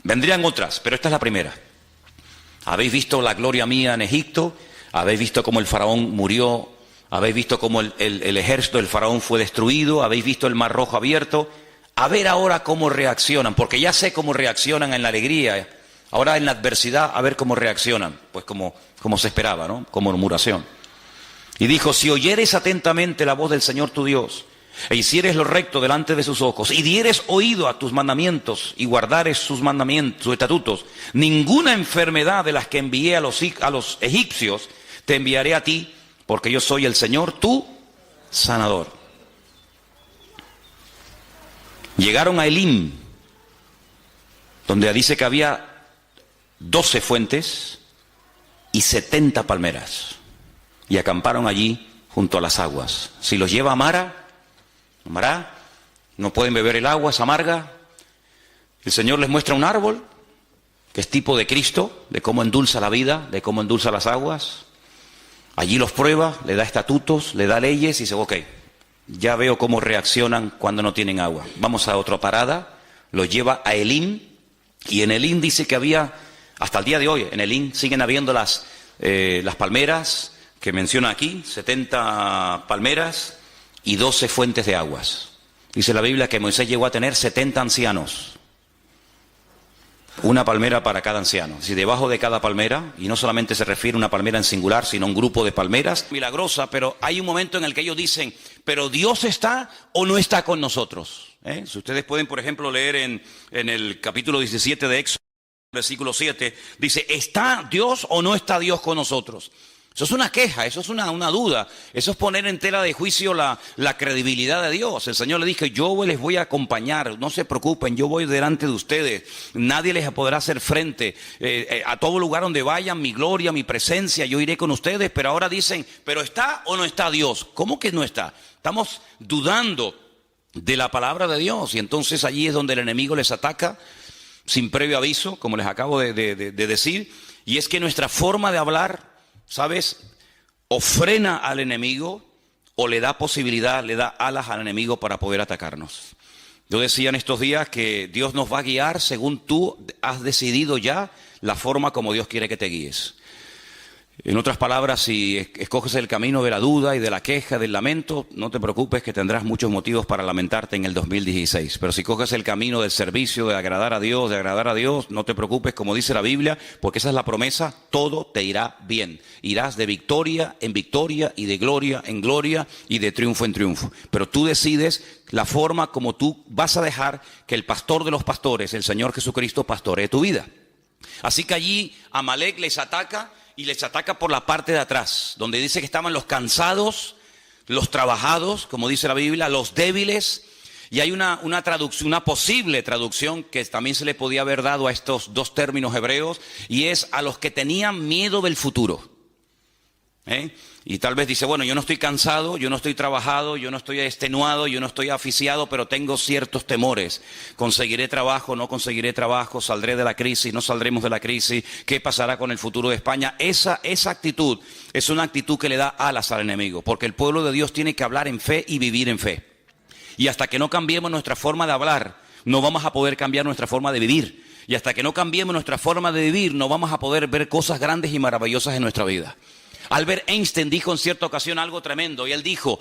Vendrían otras, pero esta es la primera. ¿Habéis visto la gloria mía en Egipto? ¿Habéis visto cómo el faraón murió? ¿Habéis visto cómo el ejército del faraón fue destruido? ¿Habéis visto el Mar Rojo abierto? A ver ahora cómo reaccionan, porque ya sé cómo reaccionan en la alegría. Ahora en la adversidad, a ver cómo reaccionan. Pues como se esperaba, ¿no? Como murmuración. Y dijo: si oyeres atentamente la voz del Señor tu Dios, e hicieres lo recto delante de sus ojos, y dieres oído a tus mandamientos, y guardares sus mandamientos, sus estatutos, ninguna enfermedad de las que envié a los egipcios te enviaré a ti, porque yo soy el Señor, tu sanador. Llegaron a Elim, donde dice que había 12 fuentes y 70 palmeras, y acamparon allí junto a las aguas. Si los lleva a Mará, no pueden beber el agua, es amarga. El Señor les muestra un árbol, que es tipo de Cristo, de cómo endulza la vida, de cómo endulza las aguas. Allí los prueba, le da estatutos, le da leyes y dice: ok, ya veo cómo reaccionan cuando no tienen agua. Vamos a otra parada, los lleva a Elim, y en Elim dice que había, hasta el día de hoy, en Elim siguen habiendo las palmeras que menciona aquí, 70 palmeras y 12 fuentes de aguas. Dice la Biblia que Moisés llegó a tener 70 ancianos. Una palmera para cada anciano. Si debajo de cada palmera, y no solamente se refiere a una palmera en singular, sino a un grupo de palmeras, milagrosa, pero hay un momento en el que ellos dicen: ¿pero Dios está o no está con nosotros? Si ustedes pueden, por ejemplo, leer en el capítulo 17 de Éxodo, versículo 7, dice: ¿está Dios o no está Dios con nosotros? Eso es una queja, eso es una duda, eso es poner en tela de juicio la credibilidad de Dios. El Señor le dijo: yo les voy a acompañar, no se preocupen, yo voy delante de ustedes, nadie les podrá hacer frente, a todo lugar donde vayan, mi gloria, mi presencia, yo iré con ustedes. Pero ahora dicen: ¿pero está o no está Dios? ¿Cómo que no está? Estamos dudando de la palabra de Dios, y entonces allí es donde el enemigo les ataca sin previo aviso, como les acabo de decir, y es que nuestra forma de hablar, ¿sabes?, o frena al enemigo o le da posibilidad, le da alas al enemigo para poder atacarnos. Yo decía en estos días que Dios nos va a guiar según tú has decidido ya la forma como Dios quiere que te guíes. En otras palabras, si escoges el camino de la duda y de la queja, del lamento, no te preocupes que tendrás muchos motivos para lamentarte en el 2016. Pero si coges el camino del servicio, de agradar a Dios, no te preocupes, como dice la Biblia, porque esa es la promesa, todo te irá bien. Irás de victoria en victoria y de gloria en gloria y de triunfo en triunfo. Pero tú decides la forma como tú vas a dejar que el pastor de los pastores, el Señor Jesucristo, pastoree tu vida. Así que allí Amalek les ataca. Y les ataca por la parte de atrás, donde dice que estaban los cansados, los trabajados, como dice la Biblia, los débiles. Y hay una traducción, una posible traducción que también se le podía haber dado a estos dos términos hebreos, y es a los que tenían miedo del futuro. Y tal vez dice, bueno, yo no estoy cansado, yo no estoy trabajado, yo no estoy extenuado, yo no estoy asfixiado, pero tengo ciertos temores. ¿Conseguiré trabajo? ¿No conseguiré trabajo? ¿Saldré de la crisis? ¿No saldremos de la crisis? ¿Qué pasará con el futuro de España? Esa actitud es una actitud que le da alas al enemigo, porque el pueblo de Dios tiene que hablar en fe y vivir en fe. Y hasta que no cambiemos nuestra forma de hablar, no vamos a poder cambiar nuestra forma de vivir. Y hasta que no cambiemos nuestra forma de vivir, no vamos a poder ver cosas grandes y maravillosas en nuestra vida. Albert Einstein dijo en cierta ocasión algo tremendo, y él dijo,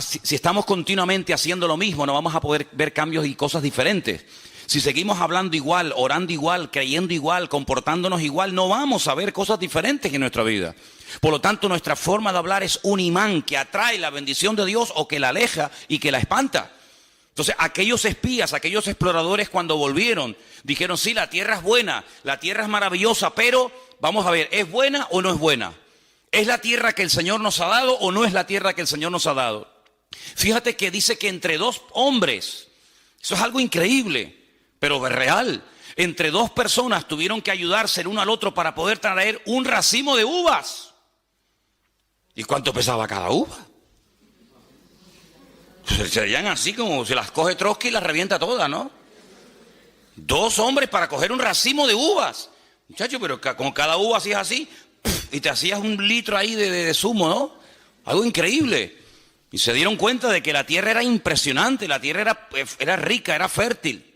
si estamos continuamente haciendo lo mismo, no vamos a poder ver cambios y cosas diferentes. Si seguimos hablando igual, orando igual, creyendo igual, comportándonos igual, no vamos a ver cosas diferentes en nuestra vida. Por lo tanto, nuestra forma de hablar es un imán que atrae la bendición de Dios o que la aleja y que la espanta. Entonces, aquellos espías, aquellos exploradores, cuando volvieron, dijeron, sí, la tierra es buena, la tierra es maravillosa, pero vamos a ver, ¿es buena o no es buena? ¿Es la tierra que el Señor nos ha dado o no es la tierra que el Señor nos ha dado? Fíjate que dice que entre dos hombres, eso es algo increíble, pero es real. Entre dos personas tuvieron que ayudarse el uno al otro para poder traer un racimo de uvas. ¿Y cuánto pesaba cada uva? Serían así como si las coge Trotsky y las revienta todas, ¿no? Dos hombres para coger un racimo de uvas. Muchachos, pero con cada uva hacías así, y te hacías un litro ahí de zumo, ¿no? Algo increíble. Y se dieron cuenta de que la tierra era impresionante, la tierra era rica, era fértil.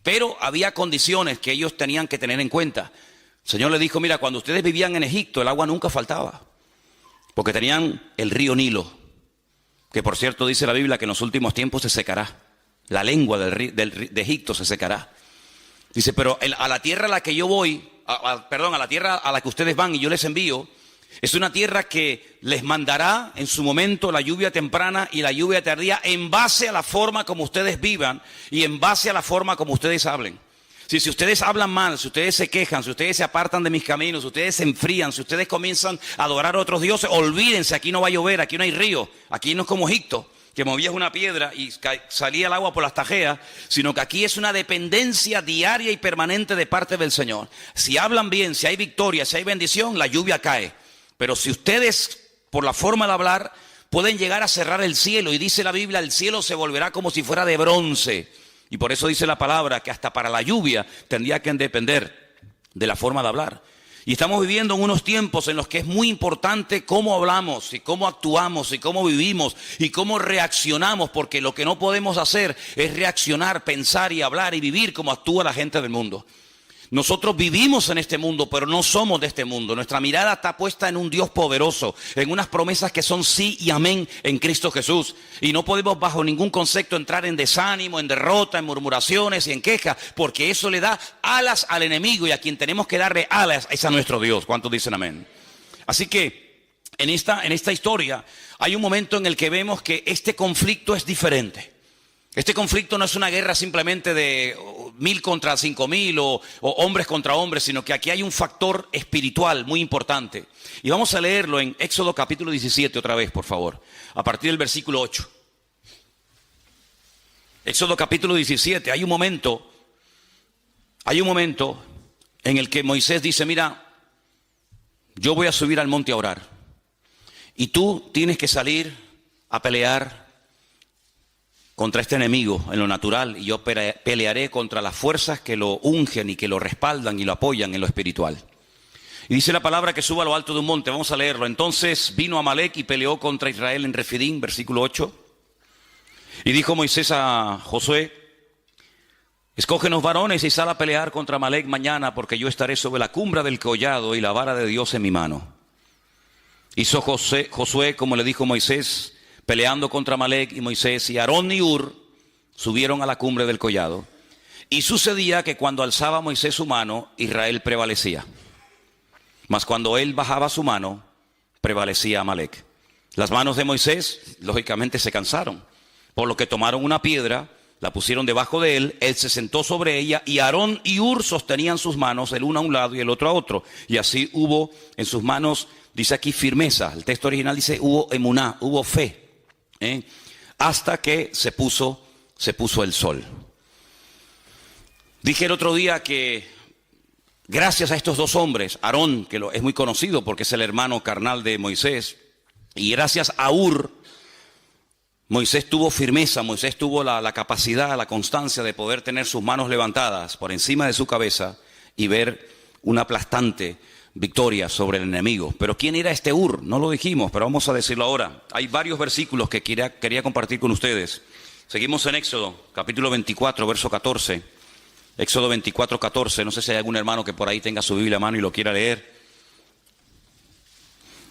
Pero había condiciones que ellos tenían que tener en cuenta. El Señor les dijo, mira, cuando ustedes vivían en Egipto, el agua nunca faltaba. Porque tenían el río Nilo, que por cierto dice la Biblia que en los últimos tiempos se secará. La lengua de Egipto se secará. Dice, pero a la tierra a la que yo voy, a la tierra a la que ustedes van y yo les envío, es una tierra que les mandará en su momento la lluvia temprana y la lluvia tardía en base a la forma como ustedes vivan y en base a la forma como ustedes hablen. Si ustedes hablan mal, si ustedes se quejan, si ustedes se apartan de mis caminos, si ustedes se enfrían, si ustedes comienzan a adorar a otros dioses, olvídense, aquí no va a llover, aquí no hay río, aquí no es como Egipto, que movías una piedra y salía el agua por las tajeas, sino que aquí es una dependencia diaria y permanente de parte del Señor. Si hablan bien, si hay victoria, si hay bendición, la lluvia cae. Pero si ustedes, por la forma de hablar, pueden llegar a cerrar el cielo, y dice la Biblia, el cielo se volverá como si fuera de bronce. Y por eso dice la palabra que hasta para la lluvia tendría que depender de la forma de hablar. Y estamos viviendo en unos tiempos en los que es muy importante cómo hablamos y cómo actuamos y cómo vivimos y cómo reaccionamos, porque lo que no podemos hacer es reaccionar, pensar y hablar y vivir como actúa la gente del mundo. Nosotros vivimos en este mundo, pero no somos de este mundo. Nuestra mirada está puesta en un Dios poderoso, en unas promesas que son sí y amén en Cristo Jesús. Y no podemos bajo ningún concepto entrar en desánimo, en derrota, en murmuraciones y en quejas, porque eso le da alas al enemigo, y a quien tenemos que darle alas es a nuestro Dios. ¿Cuántos dicen amén? Así que en esta historia hay un momento en el que vemos que este conflicto es diferente. Este conflicto no es una guerra simplemente de 1000 contra 5000 o hombres contra hombres, sino que aquí hay un factor espiritual muy importante. Y vamos a leerlo en Éxodo capítulo 17 otra vez, por favor, a partir del versículo 8. Éxodo capítulo 17, hay un momento en el que Moisés dice, mira, yo voy a subir al monte a orar, y tú tienes que salir a pelear contra este enemigo en lo natural, y yo pelearé contra las fuerzas que lo ungen y que lo respaldan y lo apoyan en lo espiritual. Y dice la palabra que suba a lo alto de un monte. Vamos a leerlo. Entonces vino Amalec y peleó contra Israel en Refidim, versículo 8. Y dijo Moisés a Josué: escógenos varones y sal a pelear contra Amalec mañana, porque yo estaré sobre la cumbre del collado y la vara de Dios en mi mano. Hizo Josué como le dijo Moisés, peleando contra Amalec, y Moisés y Aarón y Hur subieron a la cumbre del collado. Y sucedía que cuando alzaba Moisés su mano, Israel prevalecía. Mas cuando él bajaba su mano, prevalecía Amalec. Las manos de Moisés, lógicamente, se cansaron, por lo que tomaron una piedra, la pusieron debajo de él se sentó sobre ella, y Aarón y Hur sostenían sus manos, el uno a un lado y el otro a otro. Y así hubo en sus manos, dice aquí, firmeza. El texto original dice hubo emuná, hubo fe, hasta que se puso el sol. Dije el otro día que gracias a estos dos hombres, Aarón, que es muy conocido porque es el hermano carnal de Moisés, y gracias a Hur, Moisés tuvo firmeza, Moisés tuvo la capacidad, la constancia de poder tener sus manos levantadas por encima de su cabeza y ver una aplastante victoria sobre el enemigo. Pero ¿quién era este Hur? No lo dijimos, pero vamos a decirlo ahora. Hay varios versículos que quería compartir con ustedes. Seguimos en Éxodo, capítulo 24, verso 14. Éxodo 24, 14. No sé si hay algún hermano que por ahí tenga su Biblia a mano y lo quiera leer.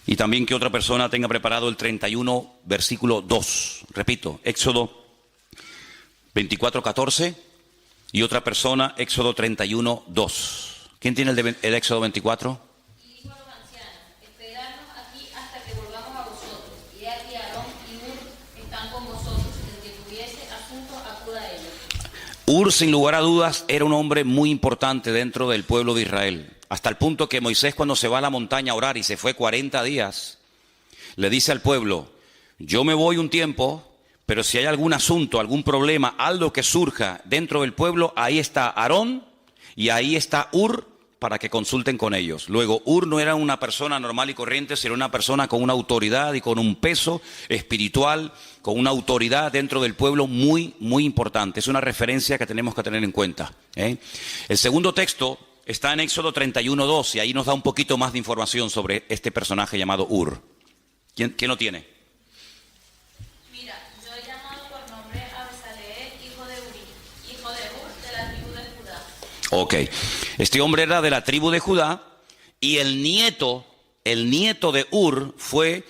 Y también que otra persona tenga preparado el 31, versículo 2. Repito, Éxodo 24, 14 y otra persona, Éxodo 31, 2. ¿Quién tiene el Éxodo 24? Y dijo a los ancianos: esperadnos aquí hasta que volvamos a vosotros. Y aquí Aarón y Hur están con vosotros. El que tuviese asunto, acuda a ellos. Hur, sin lugar a dudas, era un hombre muy importante dentro del pueblo de Israel. Hasta el punto que Moisés, cuando se va a la montaña a orar y se fue 40 días, le dice al pueblo: yo me voy un tiempo, pero si hay algún asunto, algún problema, algo que surja dentro del pueblo, ahí está Aarón y ahí está Hur para que consulten con ellos. Luego, Hur no era una persona normal y corriente, sino una persona con una autoridad y con un peso espiritual, con una autoridad dentro del pueblo muy, muy importante. Es una referencia que tenemos que tener en cuenta. El segundo texto está en Éxodo 31, 2, y ahí nos da un poquito más de información sobre este personaje llamado Hur. ¿Quién lo tiene? Mira, yo he llamado por nombre a Besaleel, hijo de Uri, hijo de Hur, de la tribu de Judá. Ok, este hombre era de la tribu de Judá, y el nieto de Hur fue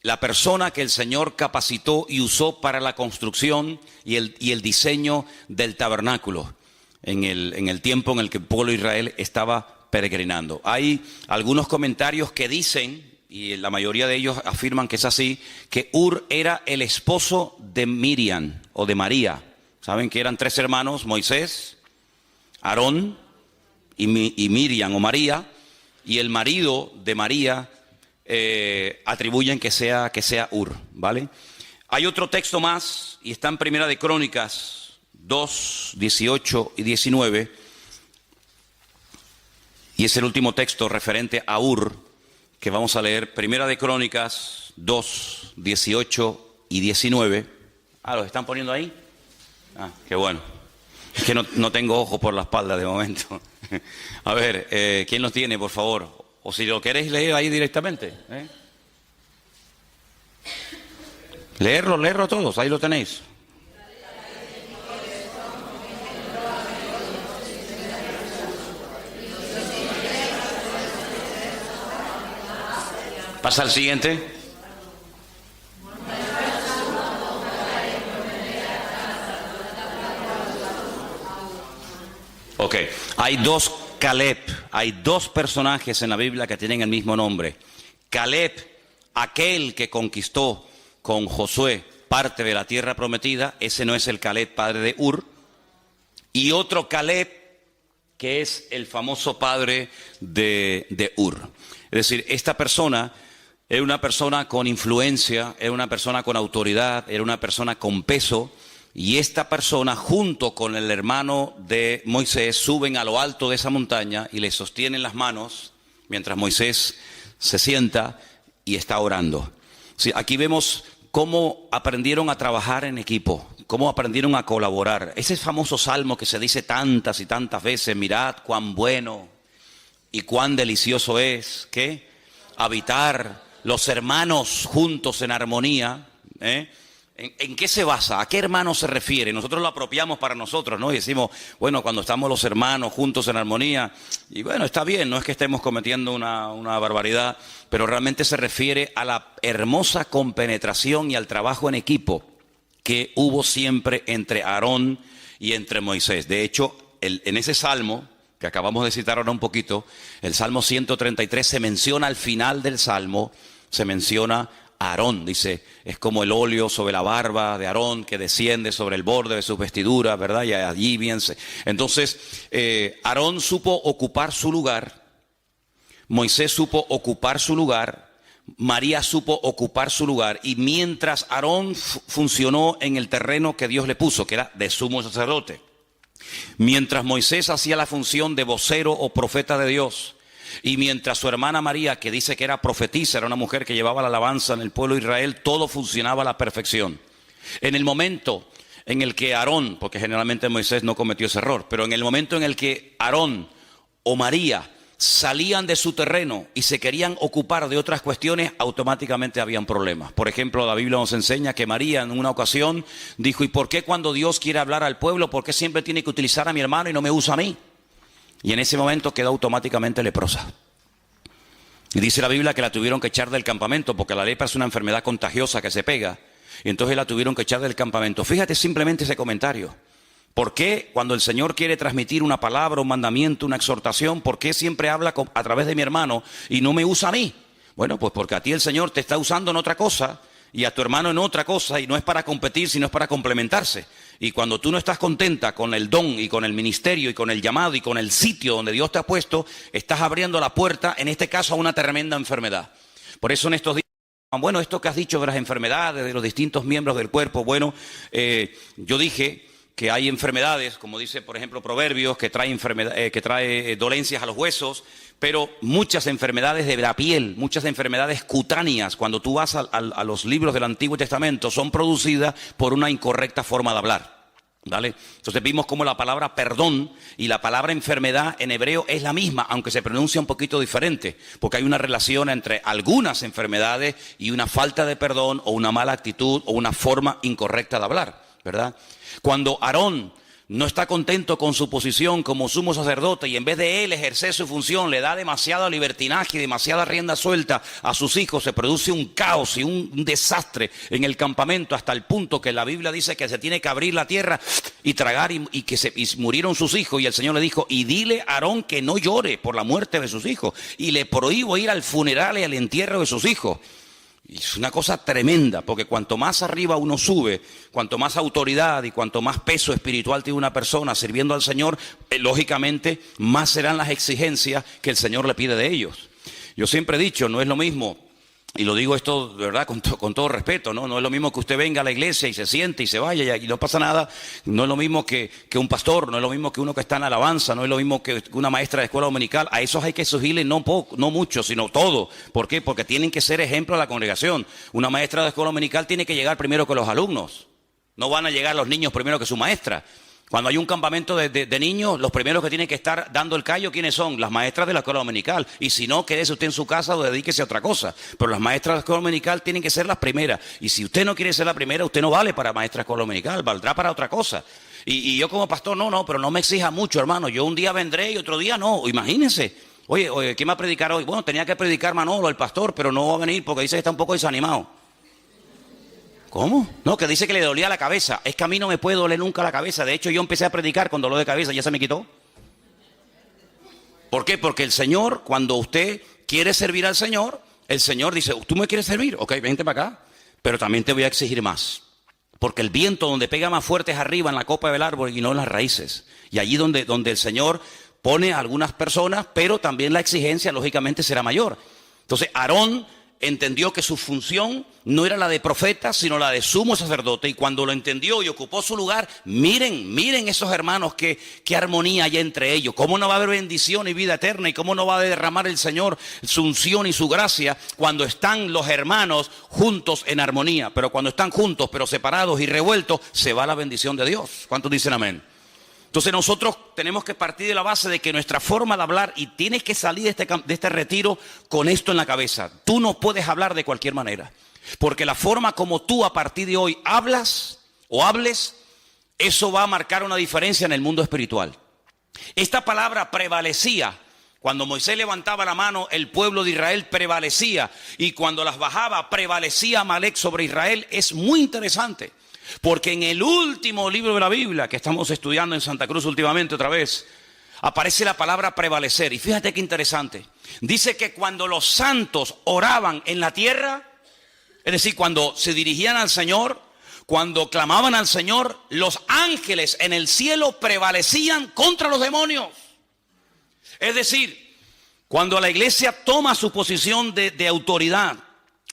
la persona que el Señor capacitó y usó para la construcción y el diseño del tabernáculo en el tiempo en el que el pueblo de Israel estaba peregrinando. Hay algunos comentarios que dicen, y la mayoría de ellos afirman que es así, que Hur era el esposo de Miriam o de María. Saben que eran tres hermanos: Moisés, Aarón y Miriam o María, y el marido de María atribuyen que sea Hur, ¿vale? Hay otro texto más, y está en Primera de Crónicas 2, 18 y 19, y es el último texto referente a Hur que vamos a leer. Primera de Crónicas 2, 18 y 19. ¿Los están poniendo ahí? Qué bueno. Es que no tengo ojo por la espalda de momento. A ver, ¿quién los tiene, por favor? O si lo queréis leer ahí directamente. Leerlo todos, ahí lo tenéis. Pasa al siguiente. Ok, hay dos Caleb, hay dos personajes en la Biblia que tienen el mismo nombre. Caleb, aquel que conquistó con Josué parte de la tierra prometida, ese no es el Caleb padre de Hur. Y otro Caleb que es el famoso padre de Hur. Es decir, esta persona era una persona con influencia, era una persona con autoridad, era una persona con peso, y esta persona junto con el hermano de Moisés suben a lo alto de esa montaña y le sostienen las manos mientras Moisés se sienta y está orando. Sí, aquí vemos cómo aprendieron a trabajar en equipo, cómo aprendieron a colaborar. Ese famoso salmo que se dice tantas y tantas veces: mirad cuán bueno Y cuán delicioso es, ¿qué? Habitar los hermanos juntos en armonía, ¿eh? ¿En qué se basa? ¿A qué hermano se refiere? Nosotros lo apropiamos para nosotros, ¿no? Y decimos, bueno, cuando estamos los hermanos juntos en armonía, y bueno, está bien, no es que estemos cometiendo una barbaridad, pero realmente se refiere a la hermosa compenetración y al trabajo en equipo que hubo siempre entre Aarón y entre Moisés. De hecho, en ese salmo que acabamos de citar ahora un poquito, el Salmo 133, se menciona al final del Salmo, se menciona Aarón, dice, es como el óleo sobre la barba de Aarón que desciende sobre el borde de sus vestiduras, ¿verdad? Y allí bien entonces, Aarón supo ocupar su lugar, Moisés supo ocupar su lugar, María supo ocupar su lugar, y mientras Aarón funcionó en el terreno que Dios le puso, que era de sumo sacerdote, mientras Moisés hacía la función de vocero o profeta de Dios, y mientras su hermana María, que dice que era profetisa, era una mujer que llevaba la alabanza en el pueblo de Israel, todo funcionaba a la perfección. En el momento en el que Aarón, porque generalmente Moisés no cometió ese error, pero en el momento en el que Aarón o María salían de su terreno y se querían ocupar de otras cuestiones, automáticamente habían problemas. Por ejemplo, la Biblia nos enseña que María en una ocasión dijo, ¿y por qué cuando Dios quiere hablar al pueblo, por qué siempre tiene que utilizar a mi hermano y no me usa a mí? Y en ese momento quedó automáticamente leprosa. Y dice la Biblia que la tuvieron que echar del campamento, porque la lepra es una enfermedad contagiosa que se pega. Y entonces la tuvieron que echar del campamento. Fíjate simplemente ese comentario. ¿Por qué cuando el Señor quiere transmitir una palabra, un mandamiento, una exhortación, por qué siempre habla a través de mi hermano y no me usa a mí? Bueno, pues porque a ti el Señor te está usando en otra cosa y a tu hermano en otra cosa, y no es para competir, sino es para complementarse. Y cuando tú no estás contenta con el don y con el ministerio y con el llamado y con el sitio donde Dios te ha puesto, estás abriendo la puerta, en este caso, a una tremenda enfermedad. Por eso en estos días, bueno, esto que has dicho de las enfermedades, de los distintos miembros del cuerpo, bueno, yo dije que hay enfermedades, como dice por ejemplo Proverbios, que trae dolencias a los huesos, pero muchas enfermedades de la piel, muchas enfermedades cutáneas, cuando tú vas a los libros del Antiguo Testamento, son producidas por una incorrecta forma de hablar, ¿vale? Entonces vimos cómo la palabra perdón y la palabra enfermedad en hebreo es la misma, aunque se pronuncia un poquito diferente, porque hay una relación entre algunas enfermedades y una falta de perdón o una mala actitud o una forma incorrecta de hablar, ¿verdad? Cuando Aarón no está contento con su posición como sumo sacerdote y en vez de él ejercer su función le da demasiado libertinaje y demasiada rienda suelta a sus hijos, se produce un caos y un desastre en el campamento, hasta el punto que la Biblia dice que se tiene que abrir la tierra y tragar, y murieron sus hijos, y el Señor le dijo, y dile a Aarón que no llore por la muerte de sus hijos, y le prohíbo ir al funeral y al entierro de sus hijos. Y es una cosa tremenda, porque cuanto más arriba uno sube, cuanto más autoridad y cuanto más peso espiritual tiene una persona sirviendo al Señor, lógicamente más serán las exigencias que el Señor le pide de ellos. Yo siempre he dicho, no es lo mismo, y lo digo esto de verdad con todo respeto, ¿no? No es lo mismo que usted venga a la iglesia y se siente y se vaya y no pasa nada. No es lo mismo que un pastor, no es lo mismo que uno que está en alabanza, no es lo mismo que una maestra de escuela dominical. A esos hay que exigirle no mucho, sino todo. ¿Por qué? Porque tienen que ser ejemplo a la congregación. Una maestra de escuela dominical tiene que llegar primero que los alumnos. No van a llegar los niños primero que su maestra. Cuando hay un campamento de niños, los primeros que tienen que estar dando el callo, ¿quiénes son? Las maestras de la escuela dominical. Y si no, quédese usted en su casa o dedíquese a otra cosa. Pero las maestras de la escuela dominical tienen que ser las primeras. Y si usted no quiere ser la primera, usted no vale para maestra de escuela dominical, valdrá para otra cosa. Y yo como pastor, pero no me exija mucho, hermano. Yo un día vendré y otro día no. Imagínense. Oye, ¿quién va a predicar hoy? Bueno, tenía que predicar Manolo, el pastor, pero no va a venir porque dice que está un poco desanimado. ¿Cómo? No, que dice que le dolía la cabeza. Es que a mí no me puede doler nunca la cabeza. De hecho, yo empecé a predicar con dolor de cabeza y ya se me quitó. ¿Por qué? Porque el Señor, cuando usted quiere servir al Señor, el Señor dice, ¿tú me quieres servir? Ok, vente para acá. Pero también te voy a exigir más. Porque el viento donde pega más fuerte es arriba, en la copa del árbol y no en las raíces. Y allí donde el Señor pone a algunas personas, pero también la exigencia, lógicamente, será mayor. Entonces, Aarón entendió que su función no era la de profeta, sino la de sumo sacerdote, y cuando lo entendió y ocupó su lugar, miren esos hermanos, qué armonía hay entre ellos, cómo no va a haber bendición y vida eterna, y cómo no va a derramar el Señor su unción y su gracia cuando están los hermanos juntos en armonía. Pero cuando están juntos pero separados y revueltos, se va la bendición de Dios. ¿Cuántos dicen amén? Entonces nosotros tenemos que partir de la base de que nuestra forma de hablar, y tienes que salir de este retiro con esto en la cabeza. Tú no puedes hablar de cualquier manera. Porque la forma como tú a partir de hoy hablas o hables, eso va a marcar una diferencia en el mundo espiritual. Esta palabra prevalecía. Cuando Moisés levantaba la mano, el pueblo de Israel prevalecía. Y cuando las bajaba, prevalecía Amalek sobre Israel. Es muy interesante. Porque en el último libro de la Biblia, que estamos estudiando en Santa Cruz últimamente otra vez, aparece la palabra prevalecer. Y fíjate qué interesante. Dice que cuando los santos oraban en la tierra, es decir, cuando se dirigían al Señor, cuando clamaban al Señor, los ángeles en el cielo prevalecían contra los demonios. Es decir, cuando la iglesia toma su posición de autoridad,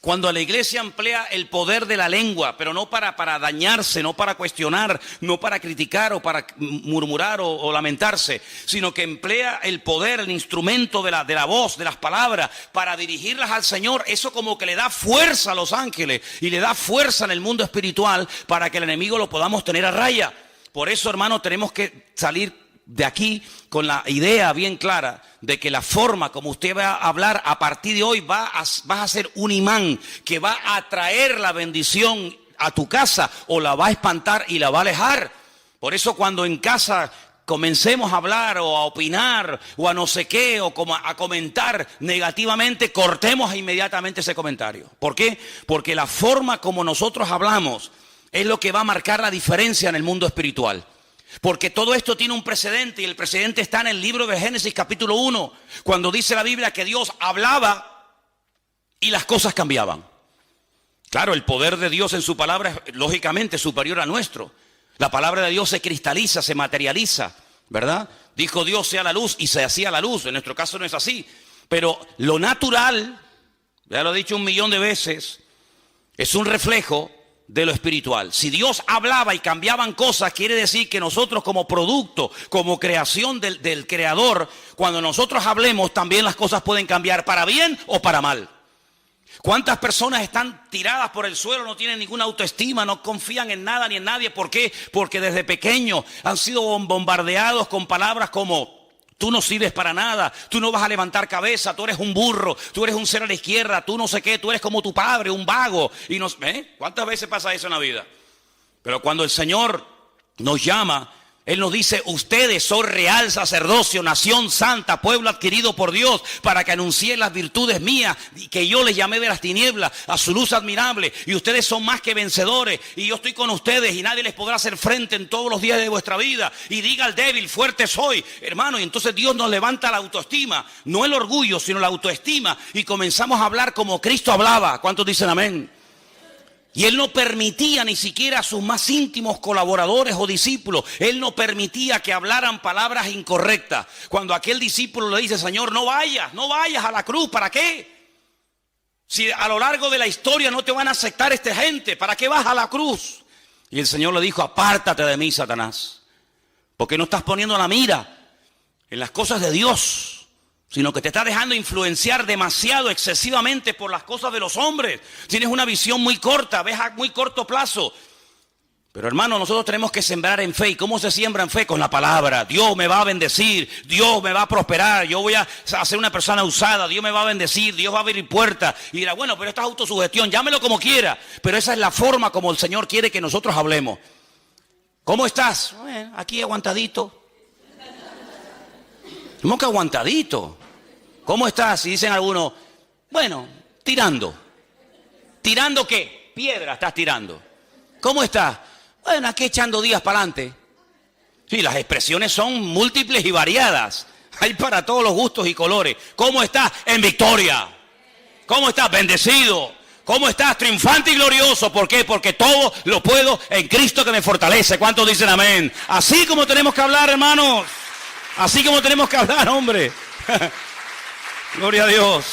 cuando la iglesia emplea el poder de la lengua, pero no para dañarse, no para cuestionar, no para criticar o para murmurar o lamentarse, sino que emplea el poder, el instrumento de la voz, de las palabras, para dirigirlas al Señor, eso como que le da fuerza a los ángeles y le da fuerza en el mundo espiritual para que el enemigo lo podamos tener a raya. Por eso, hermano, tenemos que salir de aquí con la idea bien clara de que la forma como usted va a hablar a partir de hoy vas a ser un imán que va a atraer la bendición a tu casa, o la va a espantar y la va a alejar. Por eso cuando en casa comencemos a hablar o a opinar o a no sé qué o a comentar negativamente, cortemos inmediatamente ese comentario. ¿Por qué? Porque la forma como nosotros hablamos es lo que va a marcar la diferencia en el mundo espiritual. Porque todo esto tiene un precedente, y el precedente está en el libro de Génesis capítulo 1, cuando dice la Biblia que Dios hablaba y las cosas cambiaban. Claro, el poder de Dios en su palabra es lógicamente superior al nuestro. La palabra de Dios se cristaliza, se materializa, ¿verdad? Dijo Dios sea la luz y se hacía la luz. En nuestro caso no es así. Pero lo natural, ya lo he dicho 1.000.000 de veces, es un reflejo de lo espiritual. Si Dios hablaba y cambiaban cosas, quiere decir que nosotros como producto, como creación del Creador, cuando nosotros hablemos también las cosas pueden cambiar para bien o para mal. ¿Cuántas personas están tiradas por el suelo, no tienen ninguna autoestima, no confían en nada ni en nadie? ¿Por qué? Porque desde pequeños han sido bombardeados con palabras como: tú no sirves para nada, tú no vas a levantar cabeza, tú eres un burro, tú eres un ser a la izquierda, tú no sé qué, tú eres como tu padre, un vago. Y ¿cuántas veces pasa eso en la vida? Pero cuando el Señor nos llama, Él nos dice: ustedes son real sacerdocio, nación santa, pueblo adquirido por Dios, para que anuncien las virtudes mías, que yo les llamé de las tinieblas a su luz admirable. Y ustedes son más que vencedores, y yo estoy con ustedes, y nadie les podrá hacer frente en todos los días de vuestra vida. Y diga al débil: fuerte soy, hermano. Y entonces Dios nos levanta la autoestima, no el orgullo, sino la autoestima, y comenzamos a hablar como Cristo hablaba. ¿Cuántos dicen amén? Y Él no permitía ni siquiera a sus más íntimos colaboradores o discípulos, Él no permitía que hablaran palabras incorrectas. Cuando aquel discípulo le dice: Señor, no vayas a la cruz, ¿para qué? Si a lo largo de la historia no te van a aceptar esta gente, ¿para qué vas a la cruz? Y el Señor le dijo: apártate de mí, Satanás, porque no estás poniendo la mira en las cosas de Dios, sino que te estás dejando influenciar demasiado, excesivamente por las cosas de los hombres. Tienes una visión muy corta, ves a muy corto plazo. Pero hermano, nosotros tenemos que sembrar en fe. ¿Y cómo se siembra en fe? Con la palabra. Dios me va a bendecir, Dios me va a prosperar, yo voy a ser una persona usada, Dios me va a bendecir, Dios va a abrir puertas. Y dirá: bueno, pero esto es autosugestión, llámelo como quiera. Pero esa es la forma como el Señor quiere que nosotros hablemos. ¿Cómo estás? Bueno, aquí aguantadito. ¿Cómo que aguantadito? ¿Cómo estás? Y dicen algunos: bueno, tirando. ¿Tirando qué? Piedra estás tirando. ¿Cómo estás? Bueno, aquí echando días para adelante. Sí, las expresiones son múltiples y variadas. Hay para todos los gustos y colores. ¿Cómo estás? En victoria. ¿Cómo estás? Bendecido. ¿Cómo estás? Triunfante y glorioso. ¿Por qué? Porque todo lo puedo en Cristo que me fortalece. ¿Cuántos dicen amén? Así como tenemos que hablar, hermanos. Así como tenemos que hablar, hombre. Gloria a Dios.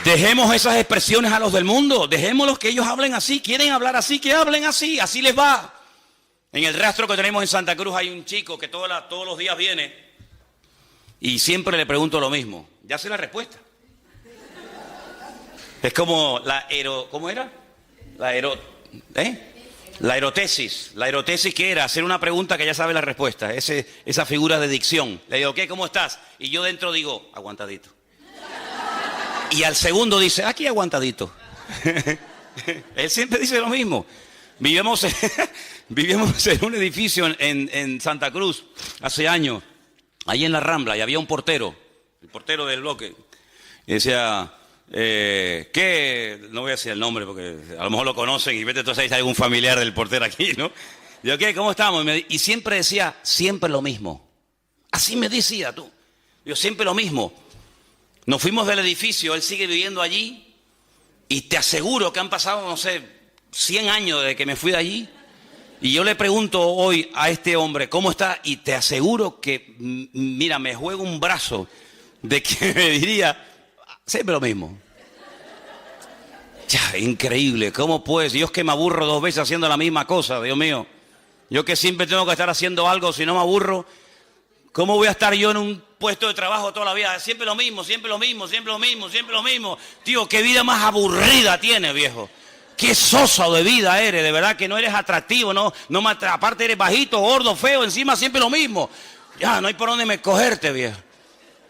Dejemos esas expresiones a los del mundo. Dejémoslos que ellos hablen así. Quieren hablar así, que hablen así. Así les va. En el rastro que tenemos en Santa Cruz hay un chico que todos los días viene y siempre le pregunto lo mismo. Ya sé la respuesta. Es como ¿cómo era? La erotesis, ¿qué era? Hacer una pregunta que ya sabe la respuesta, esa figura de dicción. Le digo, ¿qué? ¿Cómo estás? Y yo dentro digo, aguantadito. Y al segundo dice, aquí aguantadito. Él siempre dice lo mismo. Vivíamos en un edificio en Santa Cruz hace años, ahí en la Rambla, y había un portero, el portero del bloque, y decía... ¿qué? No voy a decir el nombre porque a lo mejor lo conocen y vete entonces hay algún familiar del portero aquí, ¿no? Digo, ¿qué? ¿Cómo estamos? Y siempre decía, siempre lo mismo. Así me decía tú. Yo siempre lo mismo. Nos fuimos del edificio, él sigue viviendo allí y te aseguro que han pasado, no sé, 100 años desde que me fui de allí. Y yo le pregunto hoy a este hombre, ¿cómo está? Y te aseguro que, mira, me juego un brazo de que me diría... Siempre lo mismo. Ya, increíble. ¿Cómo pues? Yo es que me aburro 2 veces haciendo la misma cosa, Dios mío. Yo que siempre tengo que estar haciendo algo, si no me aburro, ¿cómo voy a estar yo en un puesto de trabajo toda la vida? Siempre lo mismo, siempre lo mismo, siempre lo mismo, siempre lo mismo. Tío, qué vida más aburrida tienes, viejo. Qué soso de vida eres, de verdad que no eres atractivo, aparte eres bajito, gordo, feo, encima siempre lo mismo. Ya, no hay por dónde me cogerte, viejo.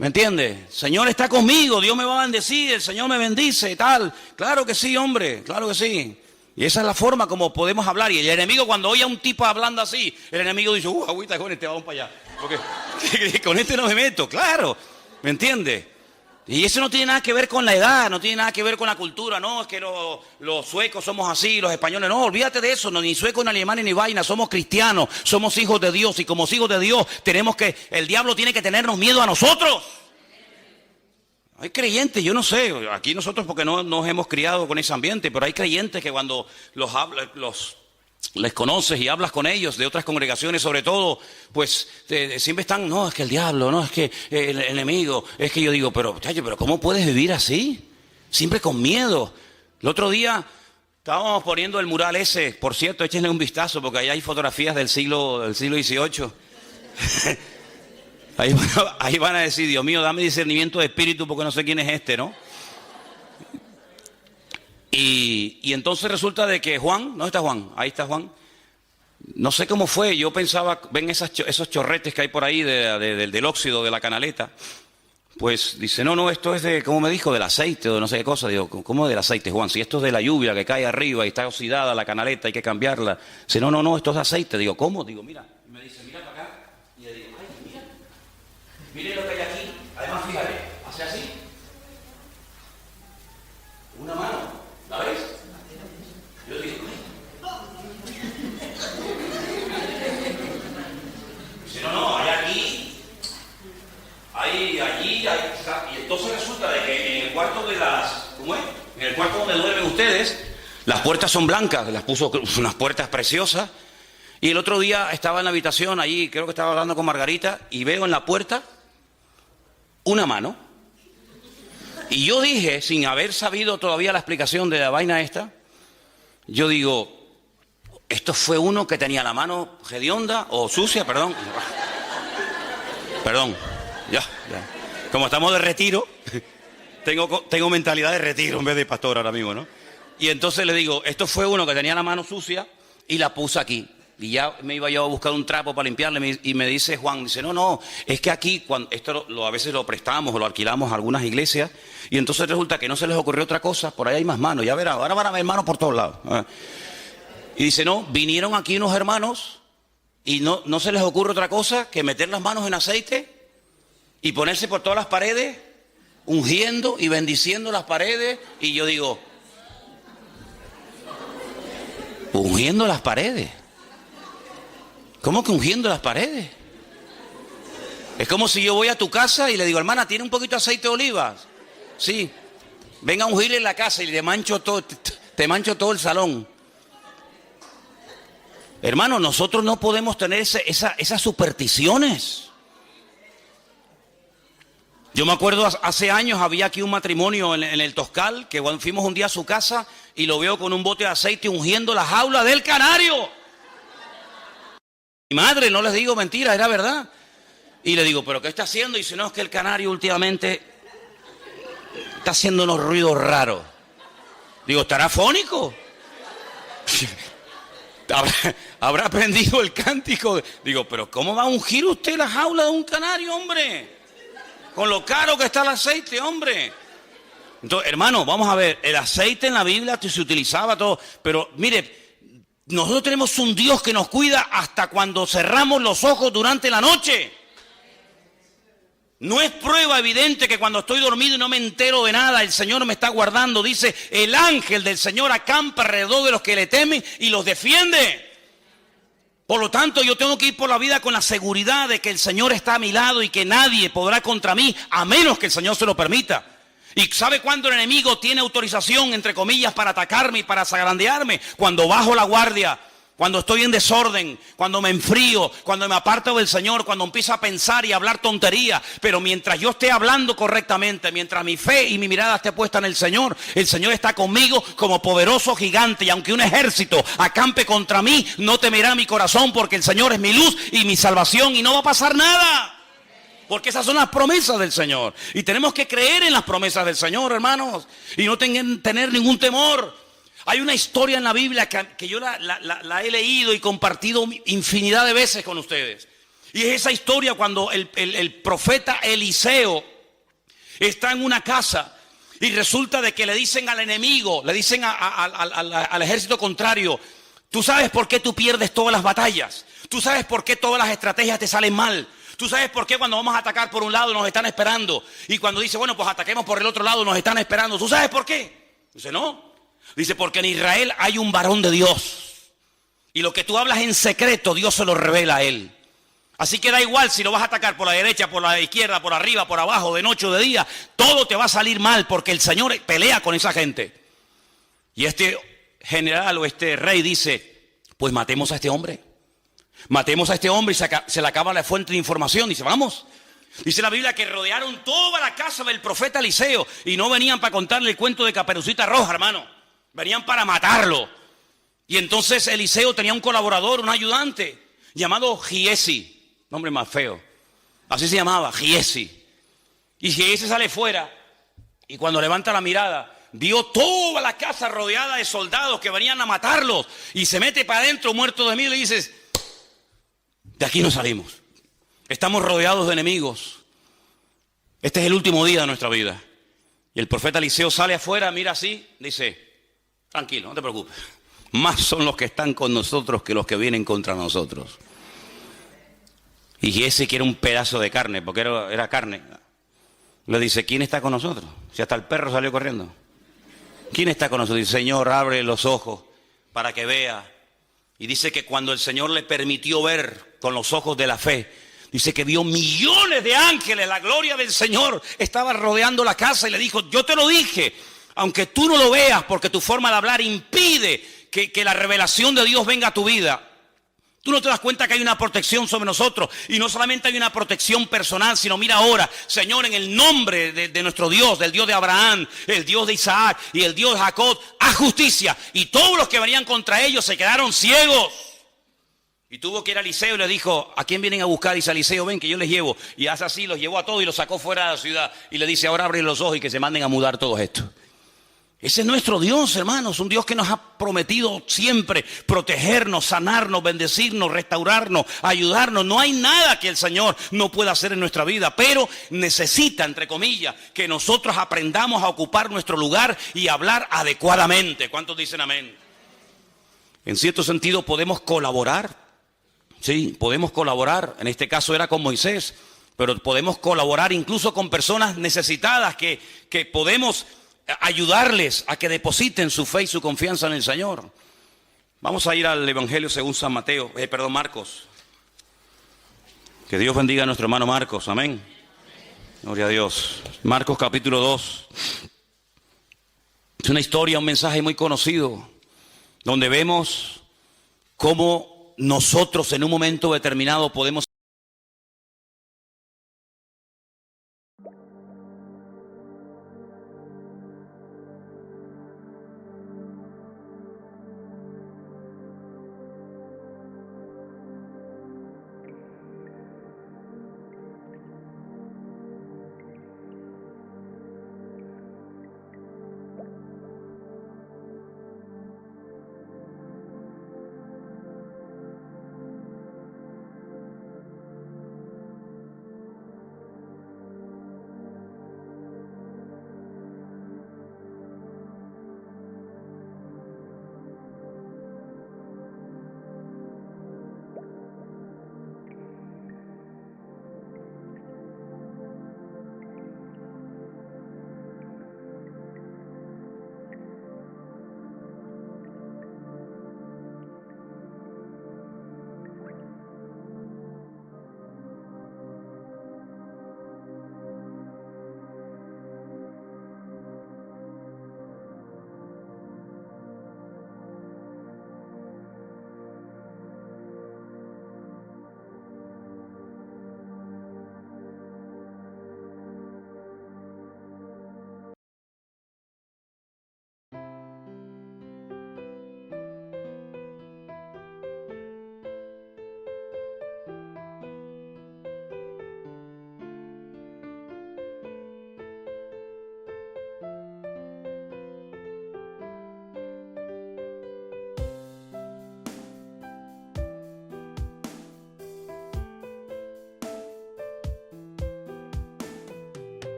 ¿Me entiendes? El Señor está conmigo, Dios me va a bendecir, el Señor me bendice y tal. Claro que sí, hombre, claro que sí. Y esa es la forma como podemos hablar. Y el enemigo, cuando oye a un tipo hablando así, el enemigo dice, agüita con este, vamos para allá. Porque con este no me meto, claro. ¿Me entiendes? Y eso no tiene nada que ver con la edad, no tiene nada que ver con la cultura. No, es que los suecos somos así, los españoles. No, olvídate de eso, no, ni suecos, ni alemanes, ni vaina. Somos cristianos, somos hijos de Dios. Y como hijos de Dios, el diablo tiene que tenernos miedo a nosotros. Hay creyentes, yo no sé, aquí nosotros porque no nos hemos criado con ese ambiente, pero hay creyentes que cuando les conoces y hablas con ellos de otras congregaciones sobre todo, pues siempre están, no, es que el diablo, no, es que el enemigo, es que yo digo, pero ¿cómo puedes vivir así? Siempre con miedo. El otro día estábamos poniendo el mural ese, por cierto, échenle un vistazo porque ahí hay fotografías del siglo XVIII. Ahí van a decir, Dios mío, dame discernimiento de espíritu porque no sé quién es este, ¿no? Y entonces resulta de que Juan, ¿dónde está Juan? Ahí está Juan. No sé cómo fue, yo pensaba, ven esos chorretes que hay por ahí del óxido de la canaleta. Pues dice, no, esto es de, ¿cómo me dijo? Del aceite o de no sé qué cosa. Digo, ¿cómo del aceite, Juan? Si esto es de la lluvia que cae arriba y está oxidada la canaleta, hay que cambiarla. Dice, no, esto es de aceite. Digo, ¿cómo? Digo, mira. Y me dice, mira para acá. Y le digo, ay, mira. Mire lo que hay aquí. Además, fíjate, hace así. Una mano. ¿La ves? Yo digo, dice, no, hay aquí, hay allí, hay... Y entonces resulta de que en el cuarto ¿cómo es? En el cuarto donde duermen ustedes, las puertas son blancas, las puso unas puertas preciosas. Y el otro día estaba en la habitación, allí creo que estaba hablando con Margarita, y veo en la puerta una mano. Y yo dije, sin haber sabido todavía la explicación de la vaina esta, yo digo, esto fue uno que tenía la mano hedionda o sucia, perdón, ya. Como estamos de retiro, tengo mentalidad de retiro en vez de pastor ahora mismo, ¿no? Y entonces le digo, esto fue uno que tenía la mano sucia y la puse aquí. Y ya me iba yo a buscar un trapo para limpiarle y me dice Juan, dice, no, es que aquí, esto a veces lo prestamos o lo alquilamos a algunas iglesias y entonces resulta que no se les ocurrió otra cosa, por ahí hay más manos, ya verá, ahora van a ver manos por todos lados. Y dice, no, vinieron aquí unos hermanos y no se les ocurre otra cosa que meter las manos en aceite y ponerse por todas las paredes, ungiendo y bendiciendo las paredes. Y yo digo, ungiendo las paredes. ¿Cómo que ungiendo las paredes? Es como si yo voy a tu casa y le digo, hermana, ¿tiene un poquito de aceite de oliva? Sí. Venga a ungirle en la casa y te mancho todo el salón. Hermano, nosotros no podemos tener esas supersticiones. Yo me acuerdo, hace años había aquí un matrimonio en el Toscal, que fuimos un día a su casa y lo veo con un bote de aceite ungiendo la jaula del canario. Mi madre, no les digo mentiras, era verdad. Y le digo, ¿pero qué está haciendo? Y dice, no, es que el canario últimamente está haciendo unos ruidos raros. Digo, ¿estará afónico? habrá aprendido el cántico. Digo, pero ¿cómo va a ungir usted la jaula de un canario, hombre? Con lo caro que está el aceite, hombre. Entonces, hermano, vamos a ver, el aceite en la Biblia se utilizaba todo, pero mire, nosotros tenemos un Dios que nos cuida hasta cuando cerramos los ojos durante la noche. No es prueba evidente que cuando estoy dormido y no me entero de nada, el Señor me está guardando. Dice, el ángel del Señor acampa alrededor de los que le temen y los defiende. Por lo tanto, yo tengo que ir por la vida con la seguridad de que el Señor está a mi lado y que nadie podrá contra mí, a menos que el Señor se lo permita. ¿Y sabe cuándo el enemigo tiene autorización, entre comillas, para atacarme y para zarandearme? Cuando bajo la guardia. Cuando estoy en desorden, cuando me enfrío, cuando me aparto del Señor, cuando empiezo a pensar y a hablar tontería. Pero mientras yo esté hablando correctamente, mientras mi fe y mi mirada esté puesta en el Señor está conmigo como poderoso gigante. Y aunque un ejército acampe contra mí, no temerá mi corazón, porque el Señor es mi luz y mi salvación y no va a pasar nada. Porque esas son las promesas del Señor. Y tenemos que creer en las promesas del Señor, hermanos. Y no tener ningún temor. Hay una historia en la Biblia que yo la he leído y compartido infinidad de veces con ustedes. Y es esa historia cuando el profeta Eliseo está en una casa y resulta de que le dicen al enemigo, le dicen al ejército contrario, tú sabes por qué tú pierdes todas las batallas, tú sabes por qué todas las estrategias te salen mal. Tú sabes por qué cuando vamos a atacar por un lado nos están esperando. Y cuando dice, bueno, pues ataquemos por el otro lado, nos están esperando. ¿Tú sabes por qué? Dice, no. Dice, porque en Israel hay un varón de Dios. Y lo que tú hablas en secreto, Dios se lo revela a él. Así que da igual si lo vas a atacar por la derecha, por la izquierda, por arriba, por abajo, de noche o de día. Todo te va a salir mal porque el Señor pelea con esa gente. Y este general o este rey dice, pues matemos a este hombre. Matemos a este hombre y se le acaba la fuente de información. Dice, vamos. Dice la Biblia que rodearon toda la casa del profeta Eliseo y no venían para contarle el cuento de Caperucita Roja, hermano. Venían para matarlo. Y entonces Eliseo tenía un colaborador, un ayudante, llamado Giesi. Nombre más feo. Así se llamaba, Giesi. Y Giesi sale fuera y cuando levanta la mirada, vio toda la casa rodeada de soldados que venían a matarlos. Y se mete para adentro muerto de miedo y dices, de aquí no salimos. Estamos rodeados de enemigos. Este es el último día de nuestra vida. Y el profeta Eliseo sale afuera, mira así, dice, tranquilo, no te preocupes. Más son los que están con nosotros que los que vienen contra nosotros. Y ese quiere un pedazo de carne, porque era carne. Le dice, ¿quién está con nosotros? Si hasta el perro salió corriendo. ¿Quién está con nosotros? Dice, Señor, abre los ojos para que vea. Y dice que cuando el Señor le permitió ver con los ojos de la fe, dice que vio millones de ángeles, la gloria del Señor estaba rodeando la casa y le dijo, yo te lo dije, aunque tú no lo veas porque tu forma de hablar impide que la revelación de Dios venga a tu vida. Tú no te das cuenta que hay una protección sobre nosotros y no solamente hay una protección personal, sino mira ahora, Señor, en el nombre de nuestro Dios, del Dios de Abraham, el Dios de Isaac y el Dios de Jacob, haz justicia. Y todos los que venían contra ellos se quedaron ciegos. Y tuvo que ir a Eliseo y le dijo, ¿a quién vienen a buscar? Dice Eliseo, ven que yo les llevo. Y hace así, los llevó a todos y los sacó fuera de la ciudad. Y le dice, ahora abre los ojos y que se manden a mudar todos estos. Ese es nuestro Dios, hermanos, un Dios que nos ha prometido siempre protegernos, sanarnos, bendecirnos, restaurarnos, ayudarnos. No hay nada que el Señor no pueda hacer en nuestra vida, pero necesita, entre comillas, que nosotros aprendamos a ocupar nuestro lugar y hablar adecuadamente. ¿Cuántos dicen amén? En cierto sentido podemos colaborar, sí, podemos colaborar. En este caso era con Moisés, pero podemos colaborar incluso con personas necesitadas que podemos ayudarles a que depositen su fe y su confianza en el Señor. Vamos a ir al Evangelio según San Marcos. Que Dios bendiga a nuestro hermano Marcos, amén. Gloria a Dios. Marcos capítulo 2. Es una historia, un mensaje muy conocido, donde vemos cómo nosotros en un momento determinado podemos